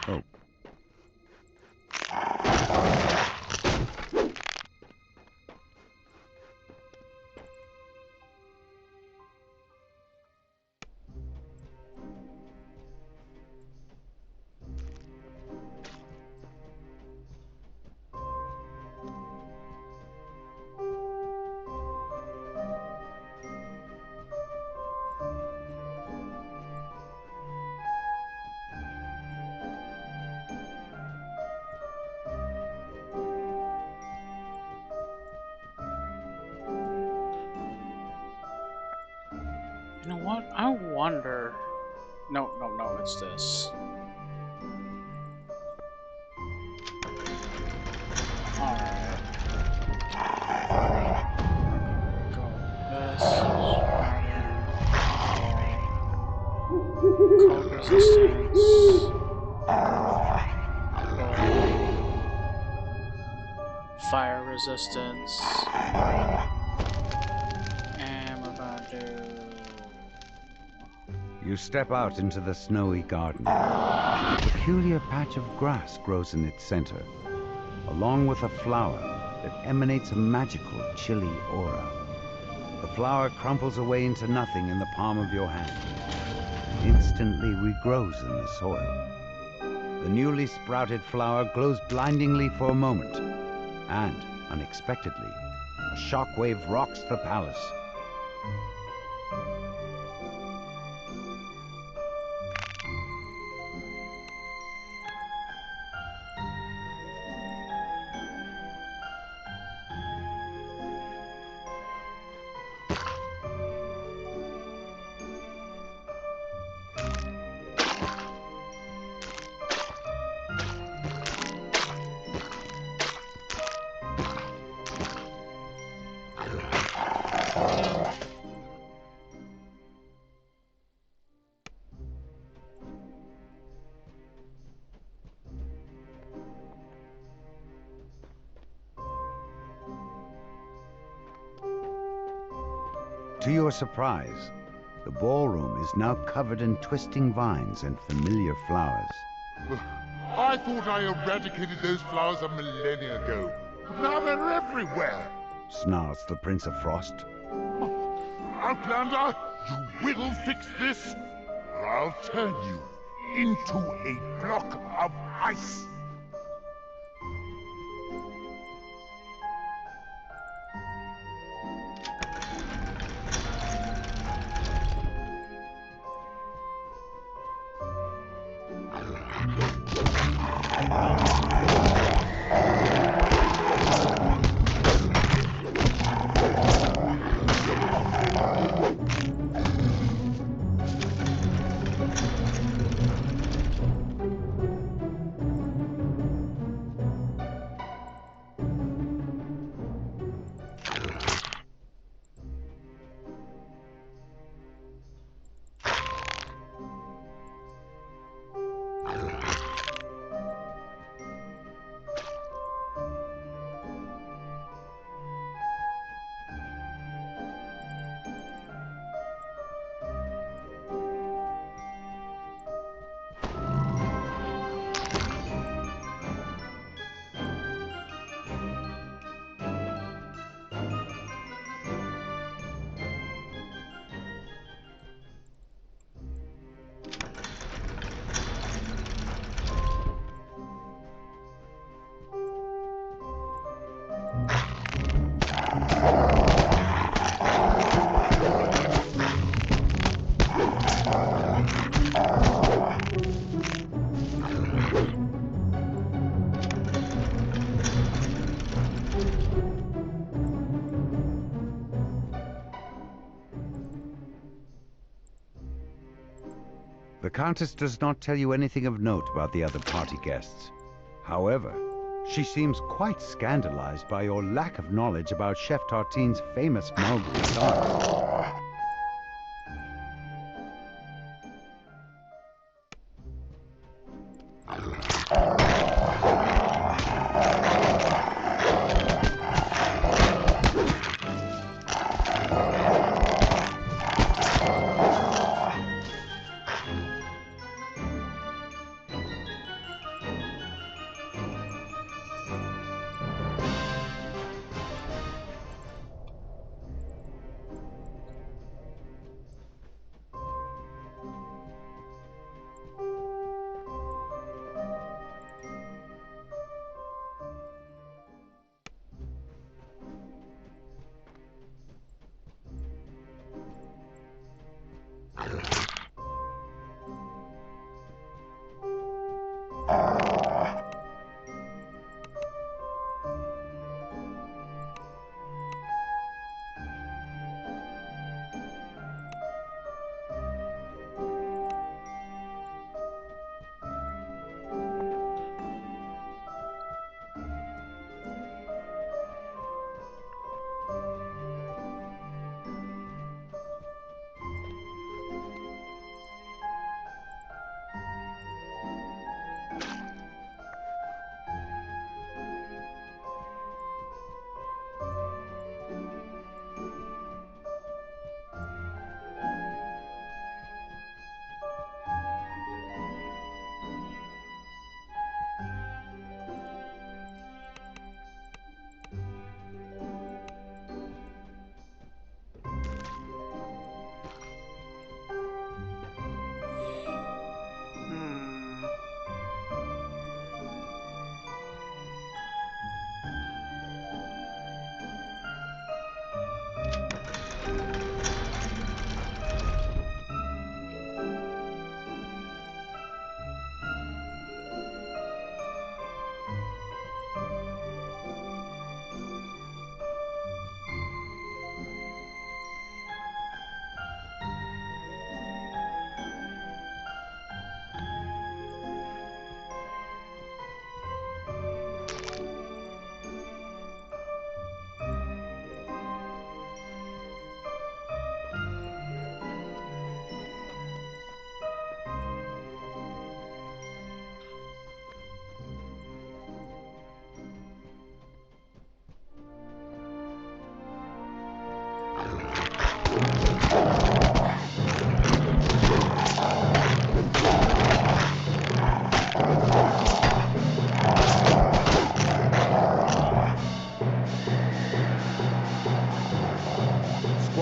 Oh. You know what? I wonder... No, it's this. Alright. Go this. Cold resistance. Fire resistance. And we're gonna do... You step out into the snowy garden. A peculiar patch of grass grows in its center, along with a flower that emanates a magical, chilly aura. The flower crumples away into nothing in the palm of your hand, and instantly regrows in the soil. The newly sprouted flower glows blindingly for a moment, and, unexpectedly, a shockwave rocks the palace. To your surprise, the ballroom is now covered in twisting vines and familiar flowers. I thought I eradicated those flowers a millennia ago, but now they're everywhere. Snarls the Prince of Frost. Outlander, you will fix this, or I'll turn you into a block of ice. The Countess does not tell you anything of note about the other party guests. However, she seems quite scandalized by your lack of knowledge about Chef Tartine's famous mulberry art.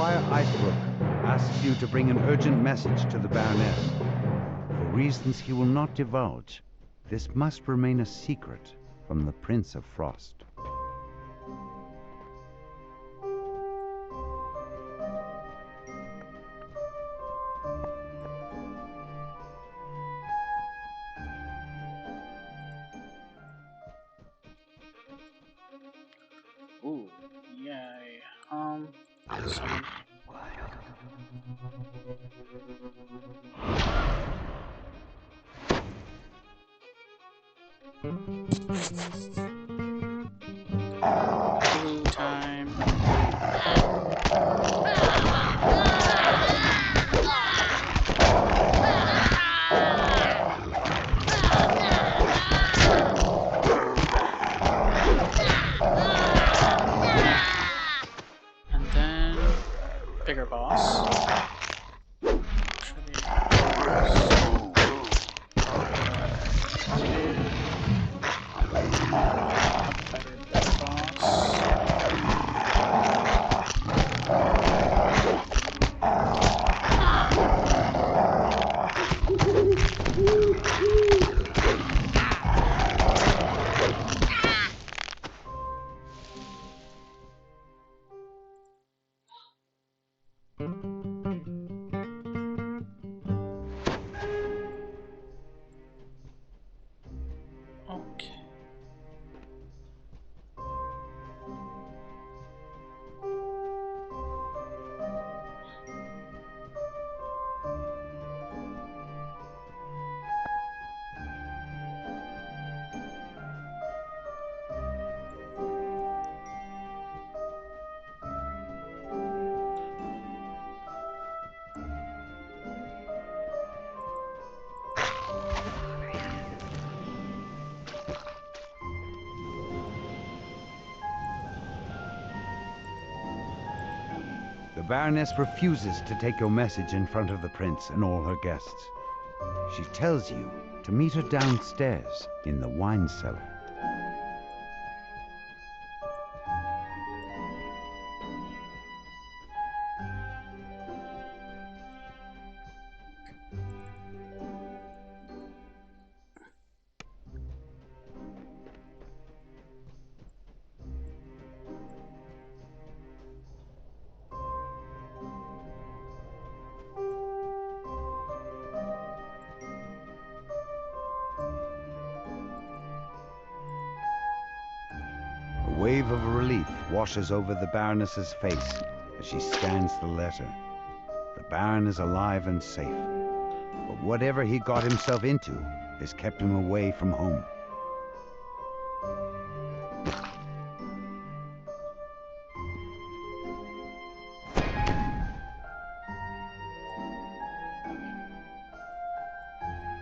Squire Icebrook asks you to bring an urgent message to the Baroness. For reasons he will not divulge, this must remain a secret from the Prince of Frost. Ooh, yay. So blue time. And then bigger boss. Okay. The Baroness refuses to take your message in front of the Prince and all her guests. She tells you to meet her downstairs in the wine cellar. A wave of relief washes over the Baroness's face as she scans the letter. The Baron is alive and safe, but whatever he got himself into has kept him away from home.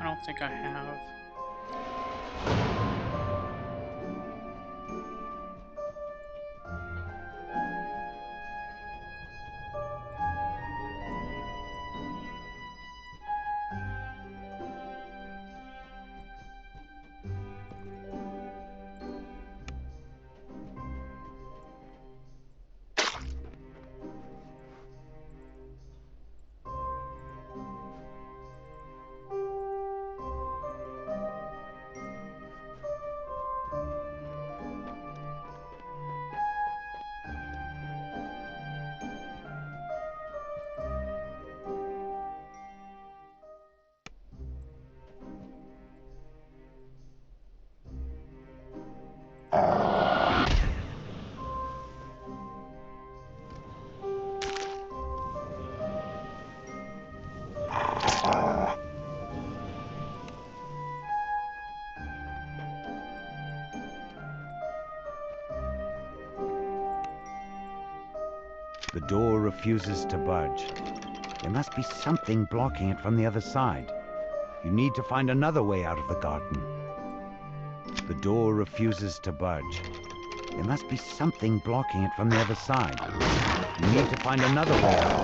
I don't think I have. The door refuses to budge. There must be something blocking it from the other side. You need to find another way out of the garden. The door refuses to budge. There must be something blocking it from the other side. You need to find another way out.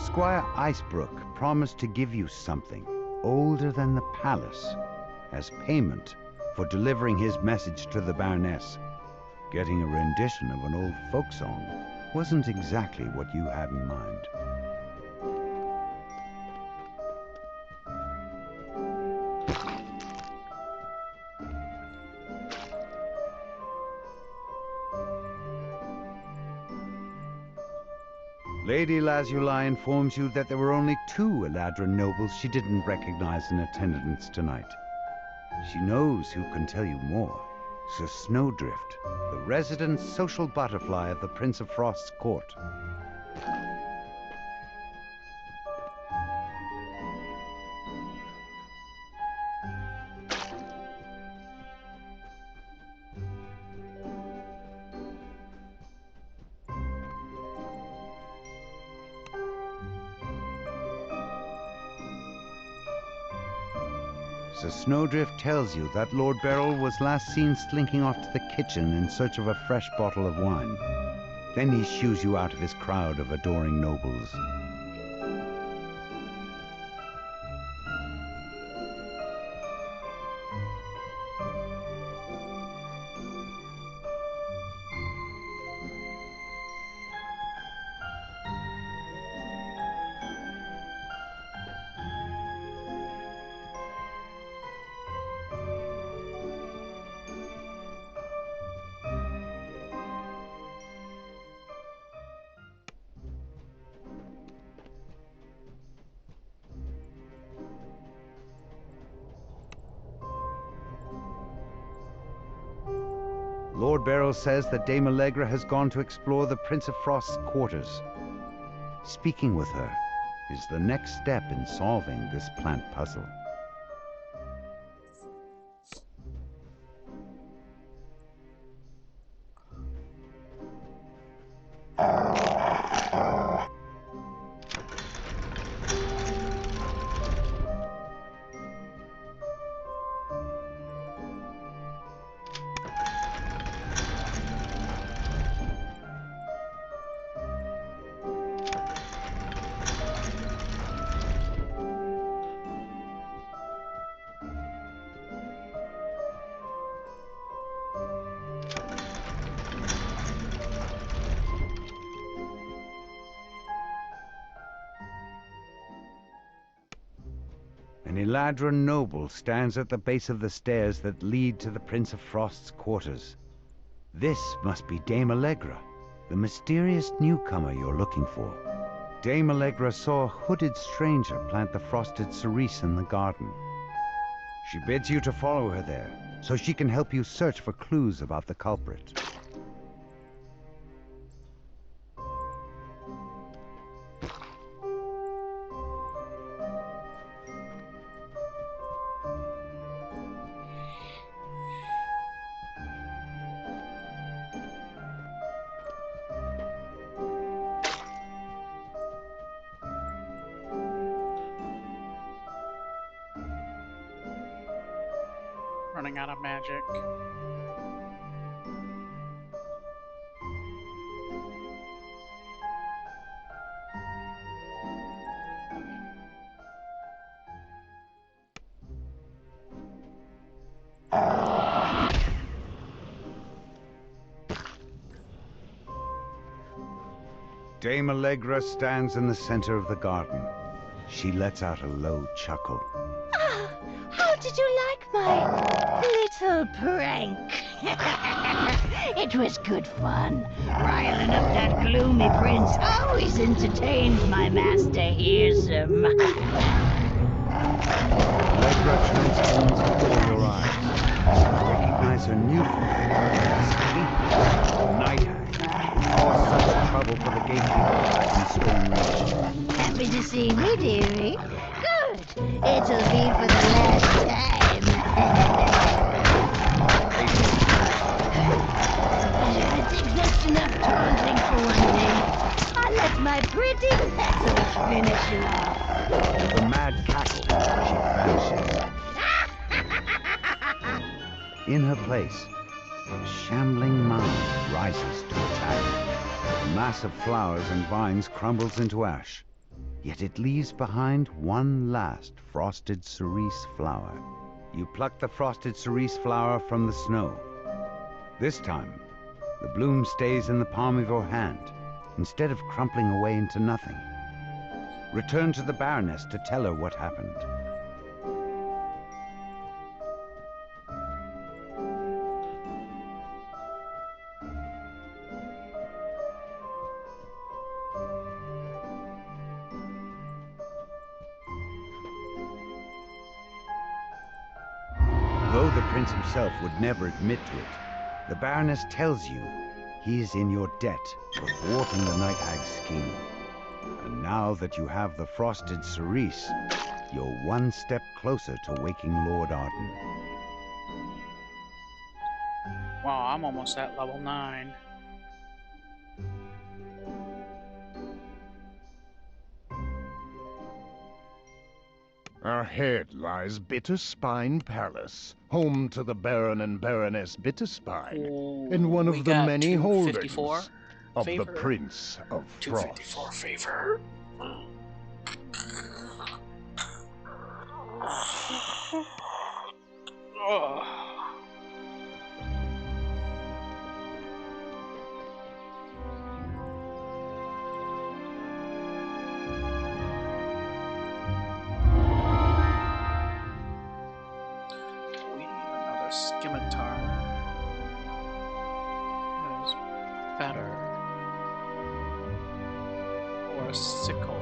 Squire Icebrook promised to give you something older than the palace as payment for delivering his message to the Baroness. Getting a rendition of an old folk song wasn't exactly what you had in mind. Lady Lazuli informs you that there were only 2 Eladrin nobles she didn't recognize in attendance tonight. She knows who can tell you more. Sir Snowdrift, the resident social butterfly of the Prince of Frost's court. Sir Snowdrift tells you that Lord Beryl was last seen slinking off to the kitchen in search of a fresh bottle of wine. Then he shoos you out of his crowd of adoring nobles. Lord Beryl says that Dame Allegra has gone to explore the Prince of Frost's quarters. Speaking with her is the next step in solving this plant puzzle. An Eladrin noble stands at the base of the stairs that lead to the Prince of Frost's quarters. This must be Dame Allegra, the mysterious newcomer you're looking for. Dame Allegra saw a hooded stranger plant the frosted cerise in the garden. She bids you to follow her there, so she can help you search for clues about the culprit. Running out of magic. Dame Allegra stands in the center of the garden. She lets out a low chuckle. How did you like my little prank? It was good fun. Riling up that gloomy prince always entertains my master Hearsome. Allegra transforms before your eyes. You recognize her new form, Night Hag, caused such trouble for the gatekeeper in Stone Ridge. Happy to see me, dearie. Good. It'll be for the last time. It's just enough taunting for one day. I'll let my pretty petals finish you off. With a mad cackle, she vanishes. In her place, a shambling mound rises to attack. A mass of flowers and vines crumbles into ash. yet it leaves behind one last frosted cerise flower. You pluck the frosted cerise flower from the snow. This time, the bloom stays in the palm of your hand, instead of crumpling away into nothing. Return to the Baroness to tell her what happened. Though the prince himself would never admit to it, the Baroness tells you he is in your debt for thwarting the Night Hag's scheme. And now that you have the frosted cerise, you're one step closer to waking Lord Arden. Wow, I'm almost at level 9. Ahead lies Bitterspine Palace, home to the Baron and Baroness Bitterspine, and one of the many holdings of the Prince of Frost. 254 favor. Scimitar is better, or a sickle.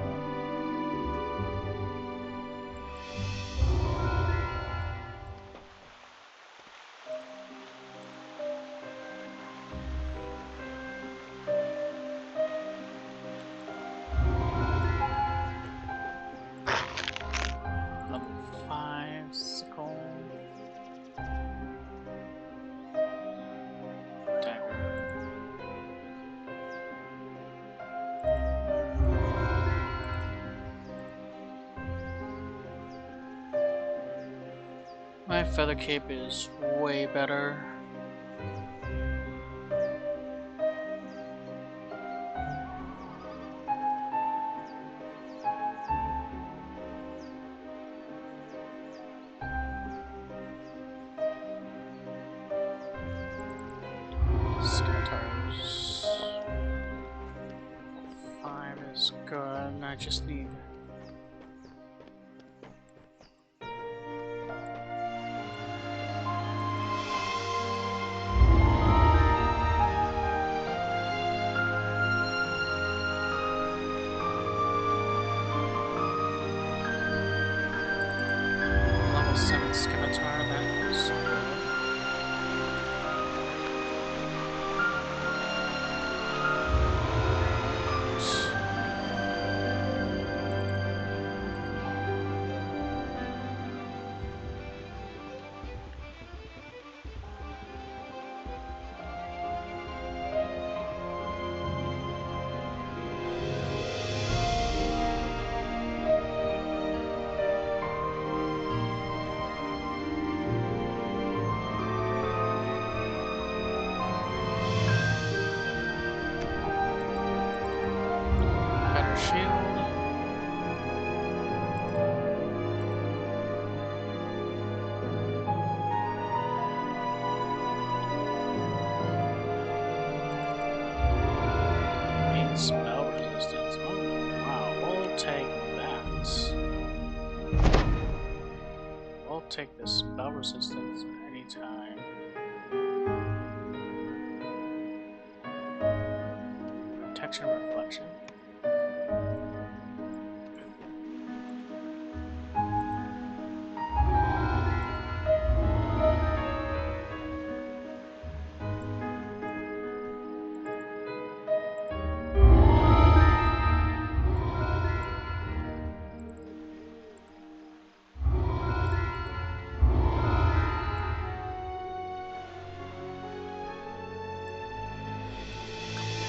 Level 5 sickle. My feather cape is way better. Scimitar's 5 is good. I just need level 7 Scimitar, that is good. Better shield. Need spell resistance. Oh, wow, we'll take that. We'll take the spell resistance at any time. Protection reflection.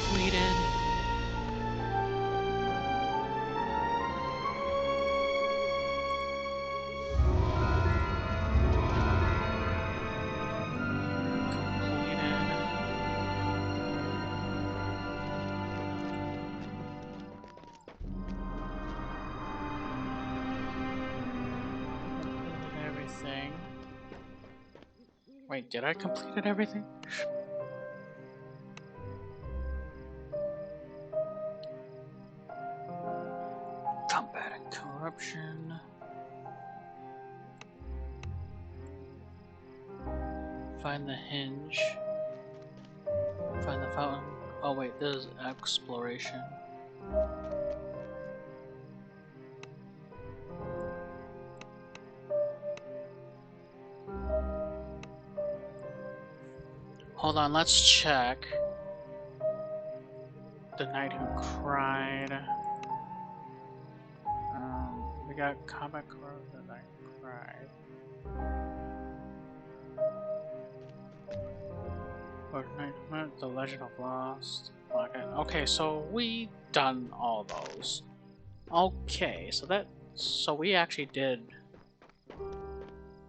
Completed. Wait, did I complete everything? Combating corruption. Find the hinge. Find the fountain. Oh wait, there's exploration. Hold on, let's check. The Knight Who Cried. We got Combat Core, The Knight Who Cried. Fortnite, The Legend of Lost. Okay, so we done all those. Okay, so we actually did.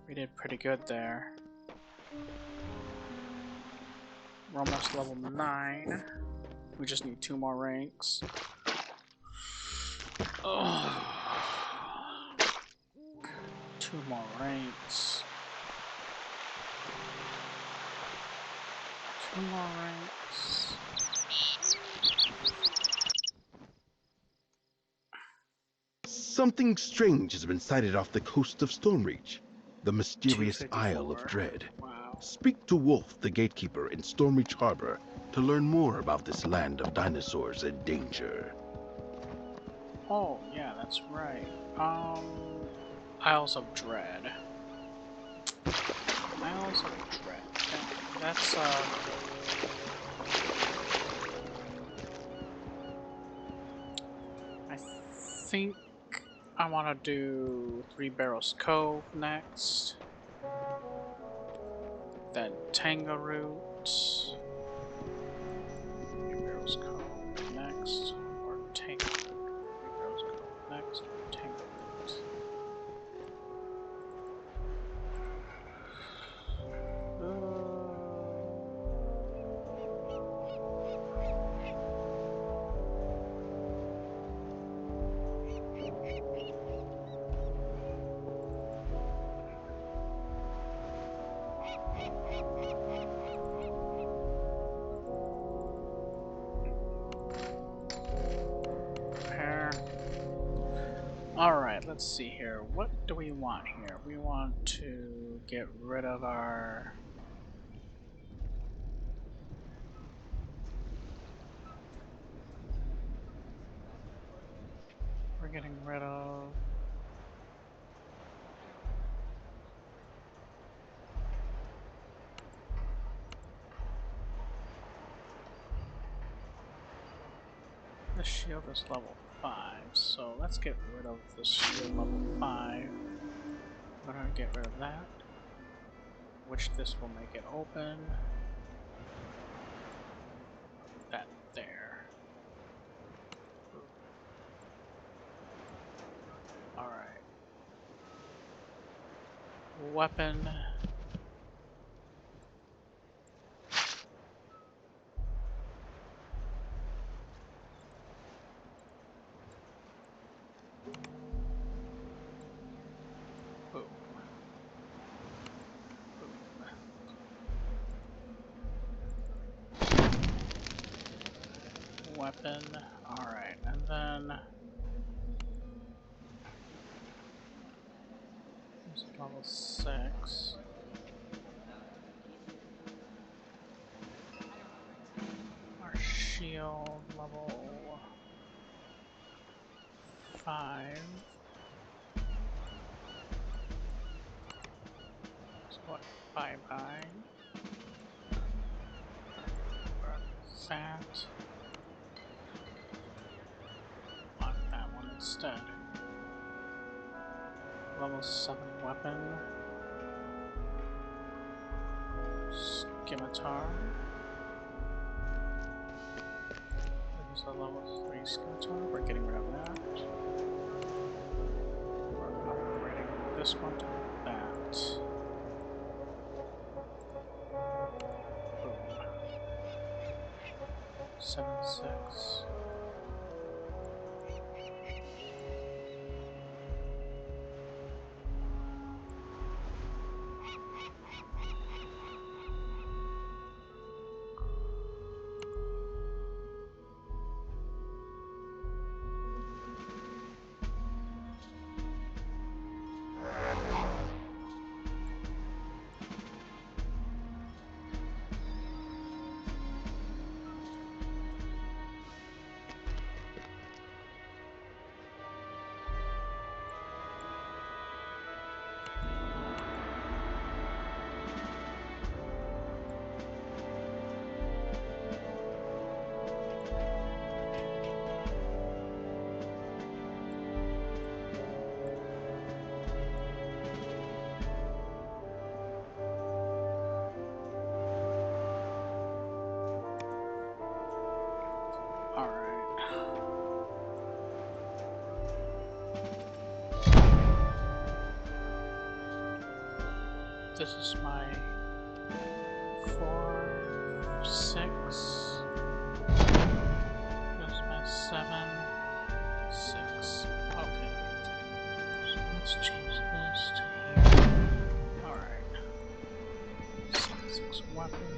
We did pretty good there. We're almost level 9. We just need 2 more ranks. Oh. 2 more ranks. 2 more ranks. Something strange has been sighted off the coast of Stormreach, the mysterious Isle of Dread. Wow. Speak to Wolf, the gatekeeper in Stormreach Harbor, to learn more about this land of dinosaurs and danger. Oh, yeah, that's right. Isles of Dread. Isles of Dread. That's, I think I want to do Three Barrels Cove next. Then Tangaroot. Three Barrels Cove next. Or Tangaroot. Three Barrels Cove next. Or Tangaroot. Alright, let's see here. What do we want here? We want to get rid of our... We're getting rid of... The shield is level 5, so let's get rid of the shield level 5. We're gonna get rid of that, which this will make it open. Put that there. Alright. Weapon. Weapon. Alright, and then this is level 6. Our shield level 5. So what? Bye-bye. That. Want that one instead. Level 7 weapon. Scimitar. There's a level 3 scimitar. We're getting rid of that. We're upgrading this one to that. Boom. 7-6. This is my 4, 6. This is my 7, 6. Okay. So let's change this to here. Alright. 6 weapon.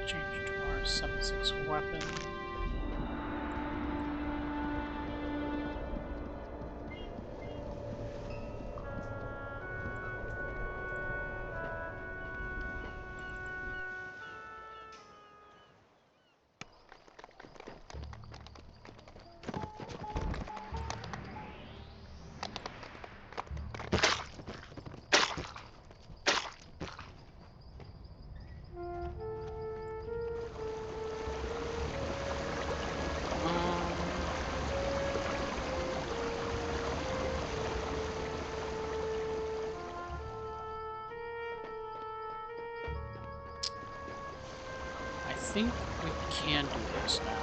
Change to our 7/6 weapon. I think we can do this now.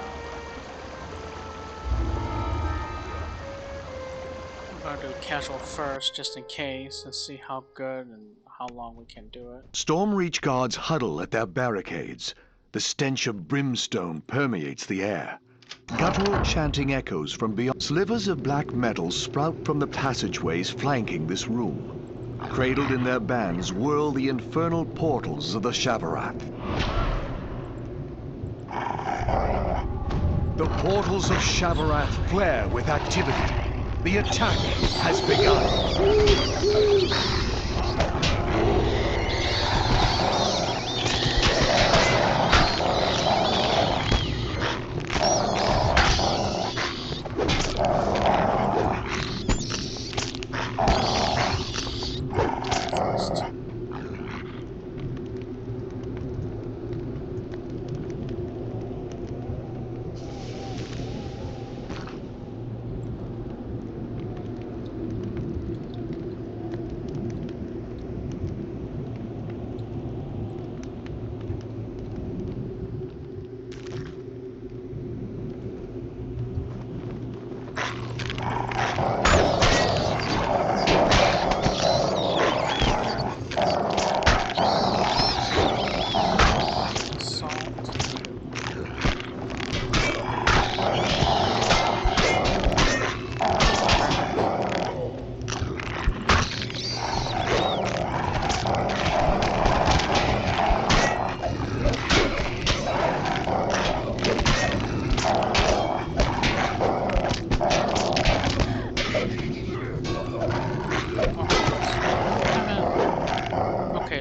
I'm gonna do casual first, just in case, and see how good and how long we can do it. Stormreach guards huddle at their barricades. The stench of brimstone permeates the air. Guttural chanting echoes from beyond. Slivers of black metal sprout from the passageways flanking this room. Cradled in their bands whirl the infernal portals of the Shavarath. The portals of Shavarath flare with activity. The attack has begun.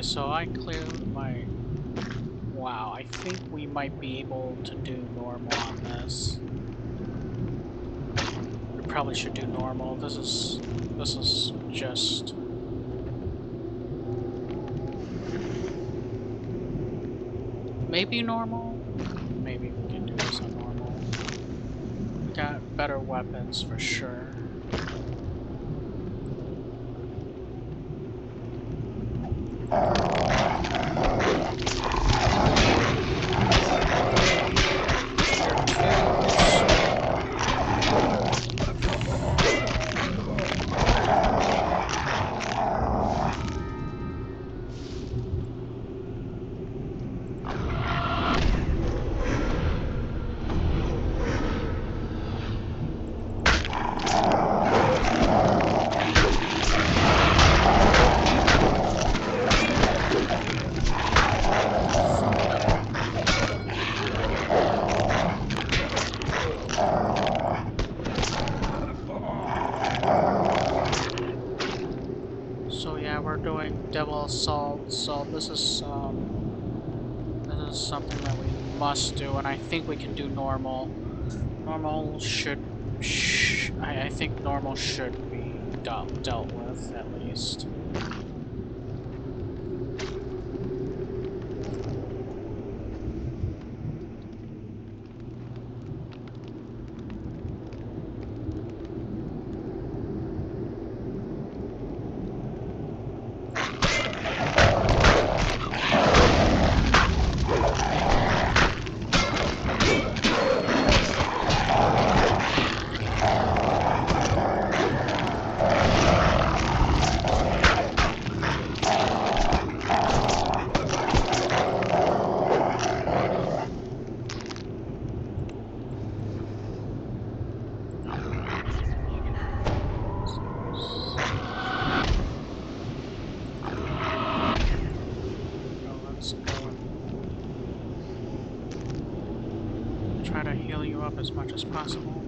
So I cleared my... Wow, I think we might be able to do normal on this. We probably should do normal. This is just... Maybe normal? Maybe we can do this on normal. Got better weapons for sure. Assault, so this is something that we must do, and I think we can do normal. Normal should, I think normal should be dealt with at least. try to heal you up as much as possible.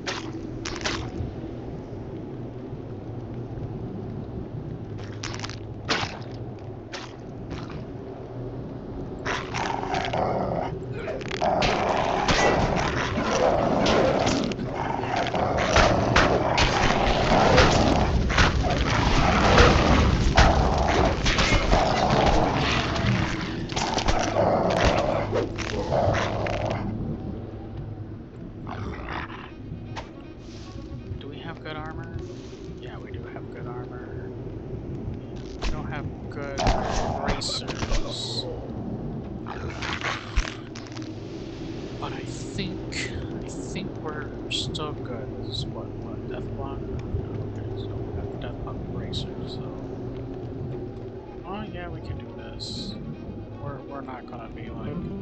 We're not gonna be like...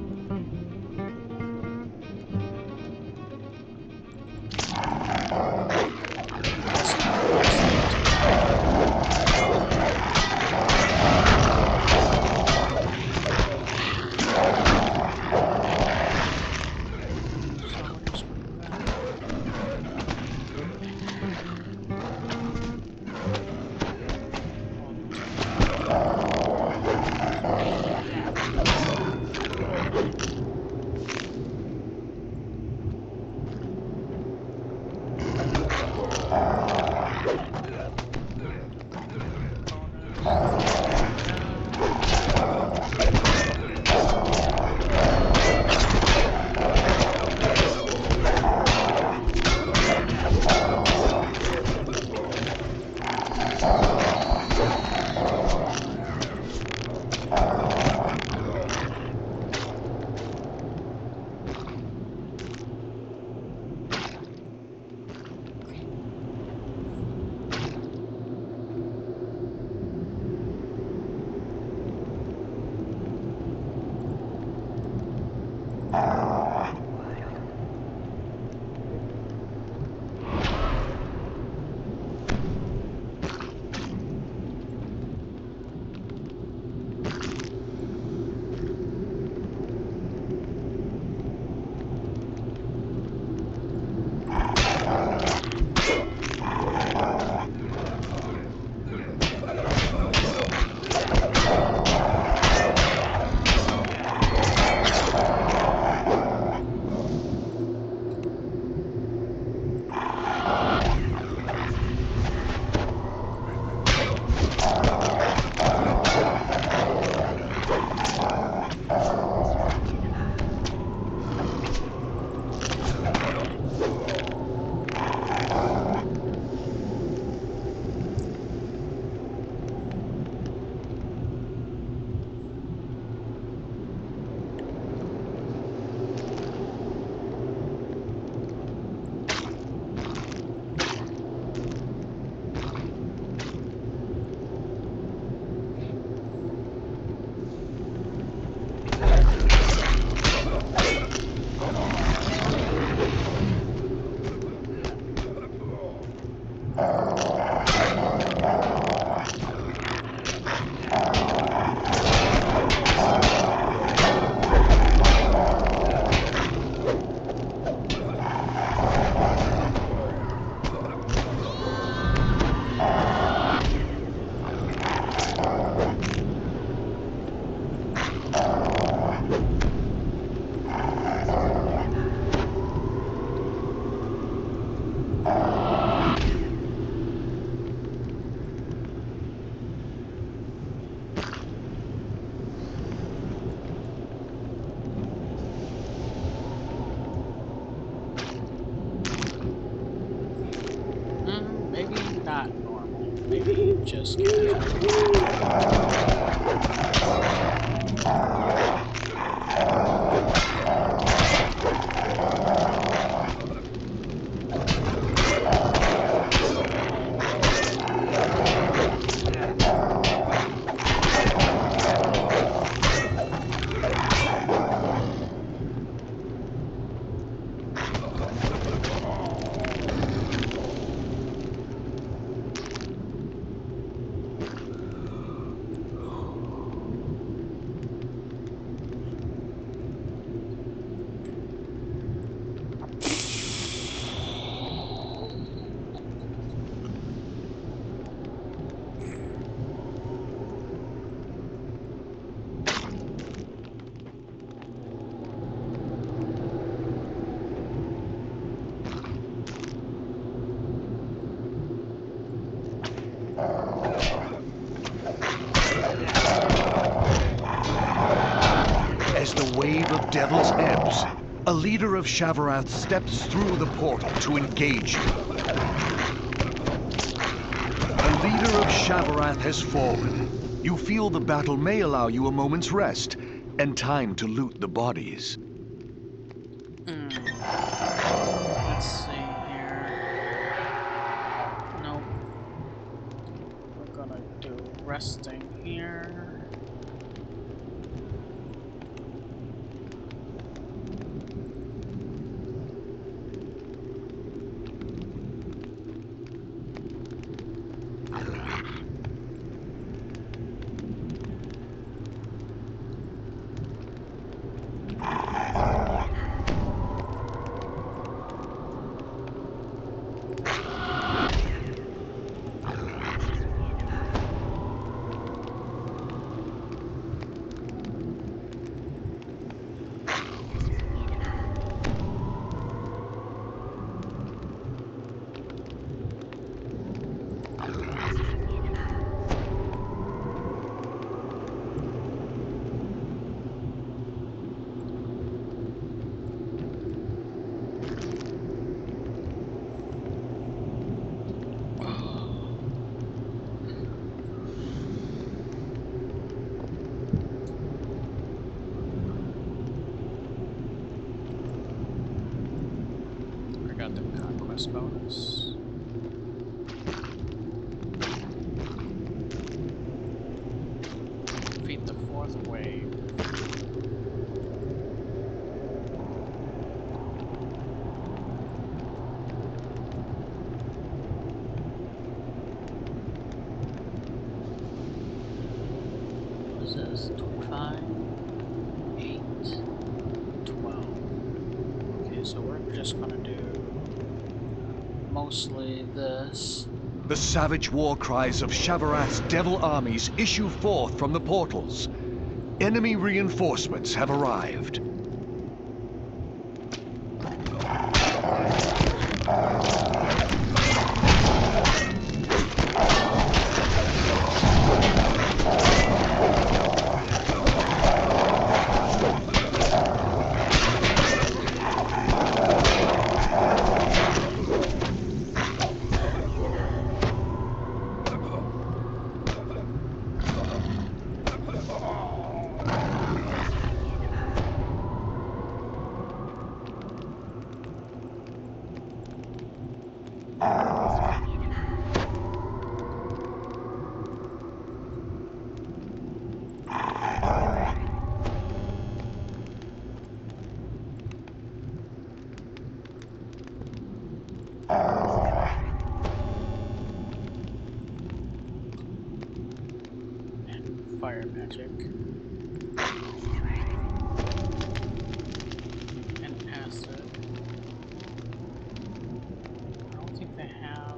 just Devil's Ebbs. A leader of Shavarath steps through the portal to engage you. A leader of Shavarath has fallen. You feel the battle may allow you a moment's rest and time to loot the bodies. Let's see here. Nope. We're gonna do resting here. Bonus. Defeat the fourth wave. What is this? 25, 8, 12. Okay, so we're just gonna do mostly this. The savage war cries of Shavarath's devil armies issue forth from the portals. Enemy reinforcements have arrived. Fire magic. And acid. I don't think they have.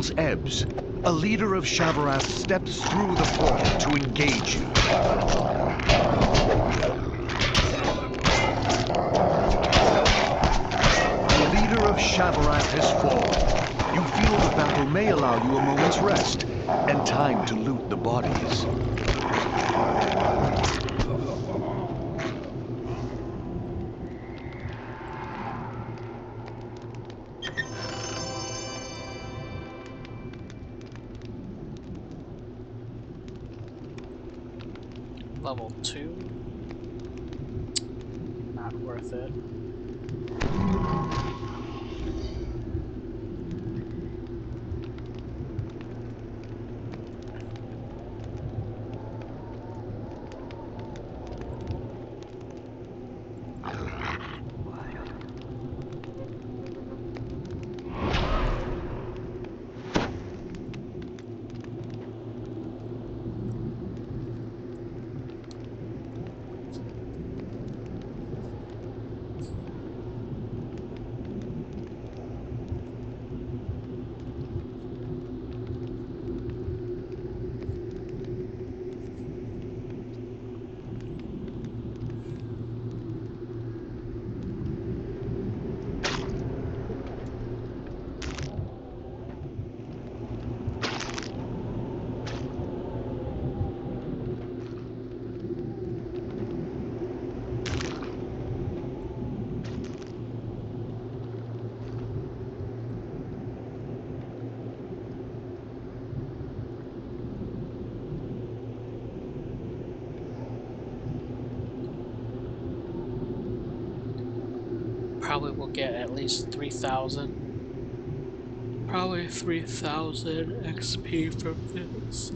levels ebbs. A leader of Shavarath steps through the portal to engage you. The leader of Shavarath has fallen. You feel the battle may allow you a moment's rest and time to loot the bodies. Level 2. Not worth it. Probably will get at least 3,000. Probably 3,000 XP from this.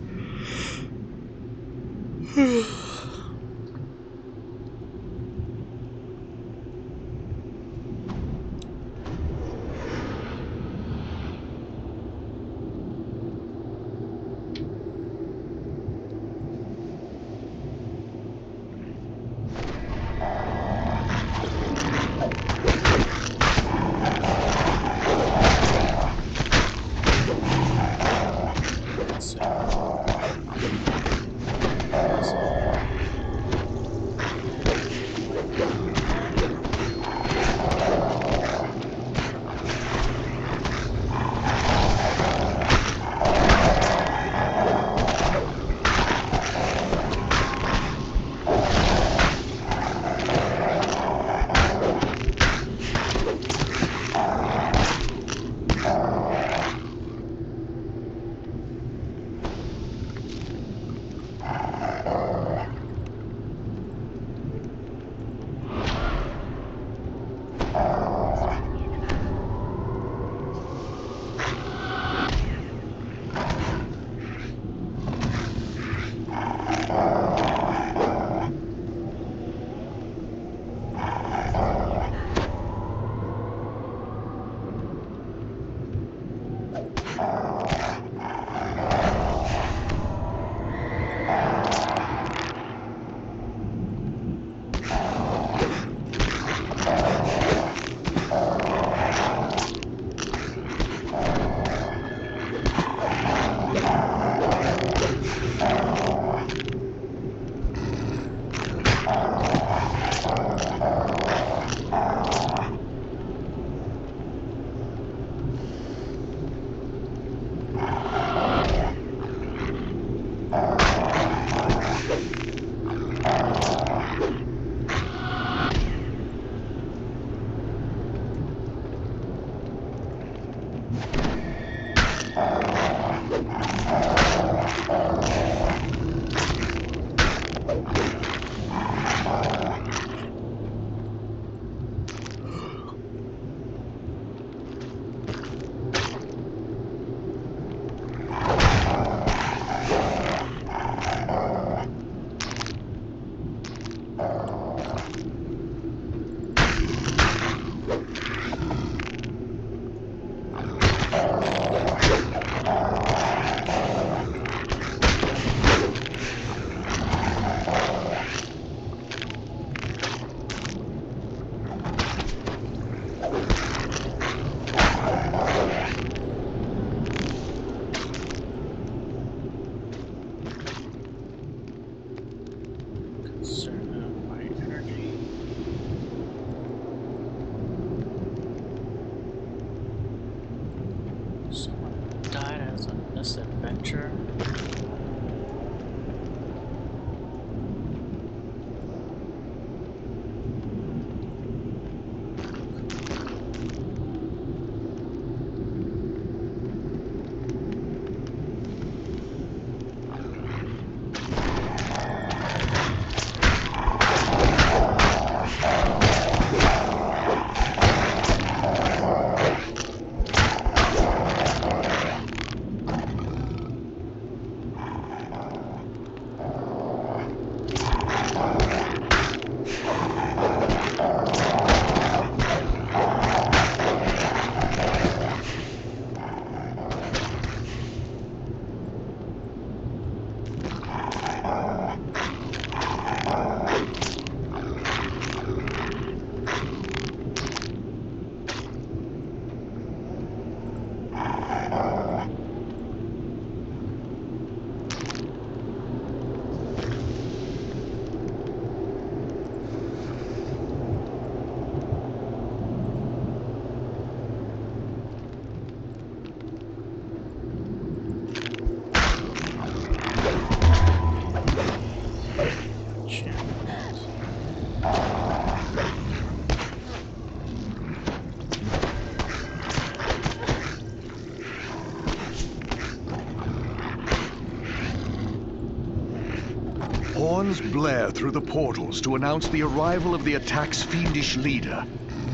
Horns blare through the portals to announce the arrival of the attack's fiendish leader.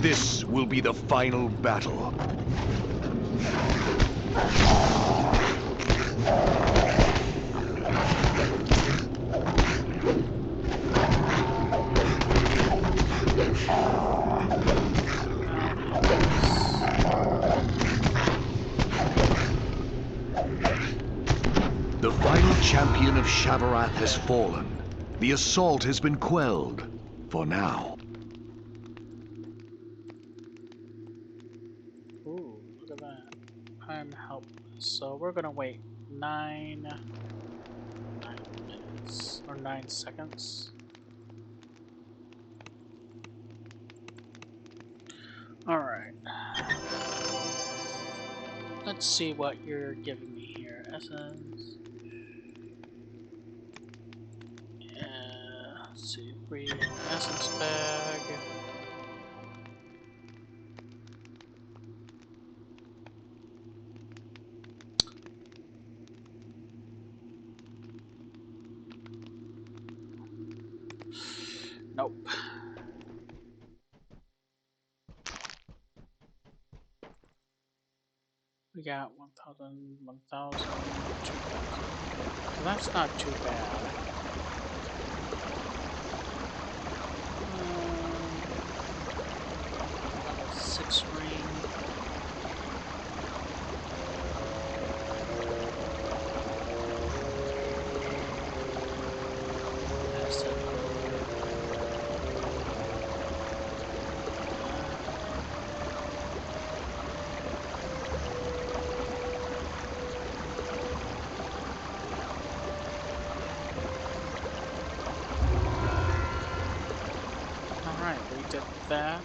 This will be the final battle. The final champion of Shavarath has fallen. The assault has been quelled, for now. Ooh, look at that. I'm helpless. So we're gonna wait 9 minutes, or 9 seconds. Alright. Let's see what you're giving me here. Essence. Let's see, free essence bag. Nope. We got 1,000, 1,000, 2,000. So that's not too bad. Level 6 ring. Asset lure. Alright, we did that.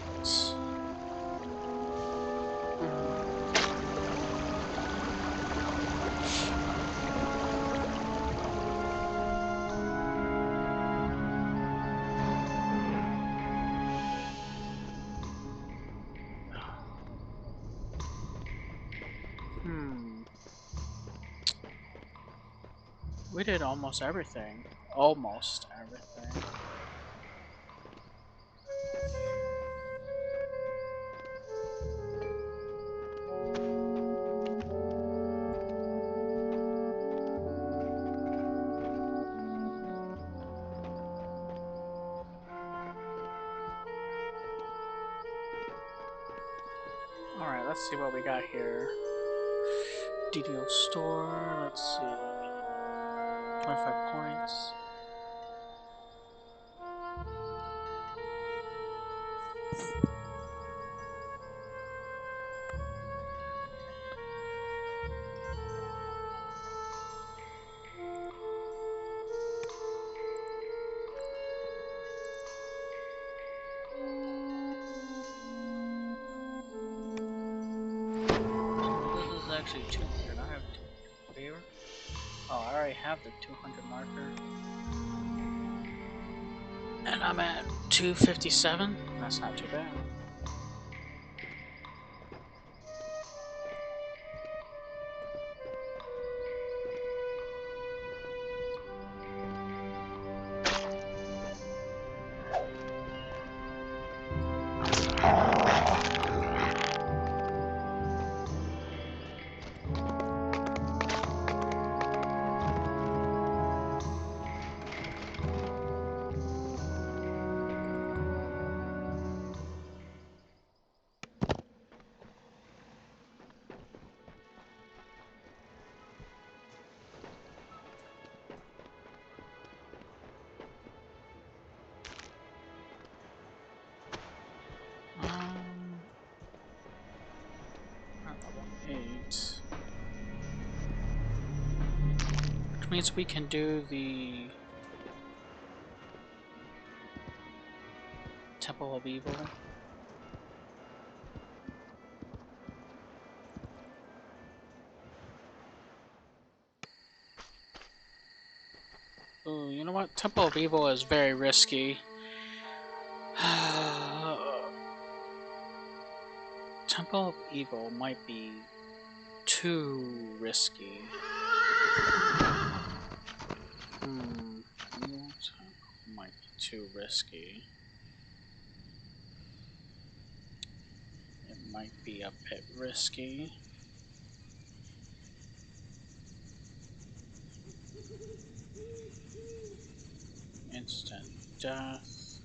We did almost everything. Almost everything. Alright, let's see what we got here. DDO store, let's see. 25 points. This is actually 200. I have 200 here. Oh, I already have the 200 marker. And I'm at 257. That's not too bad. Which means we can do the Temple of Evil. Ooh, you know what? Temple of Evil is very risky. Temple of Evil might be too risky. Might be too risky. It might be a bit risky. Instant death.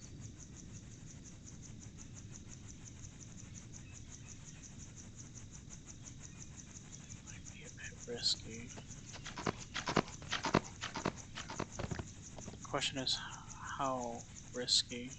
Might be a bit risky. The question is, how risky?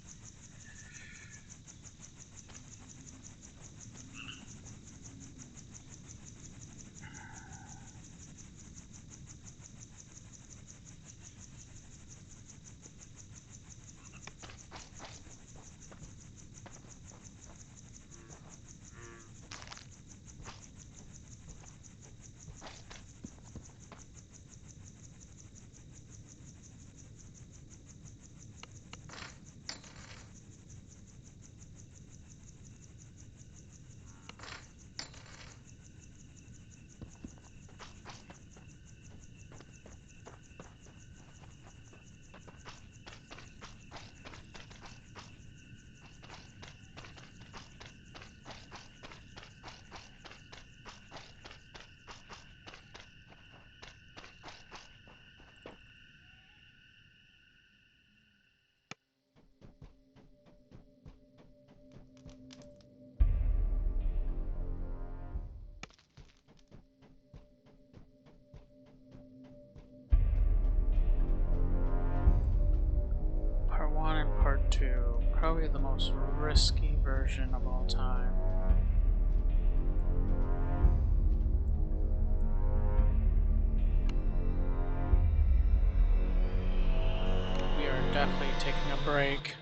Part 1 and Part 2, probably the most risky version of all time. We are definitely taking a break.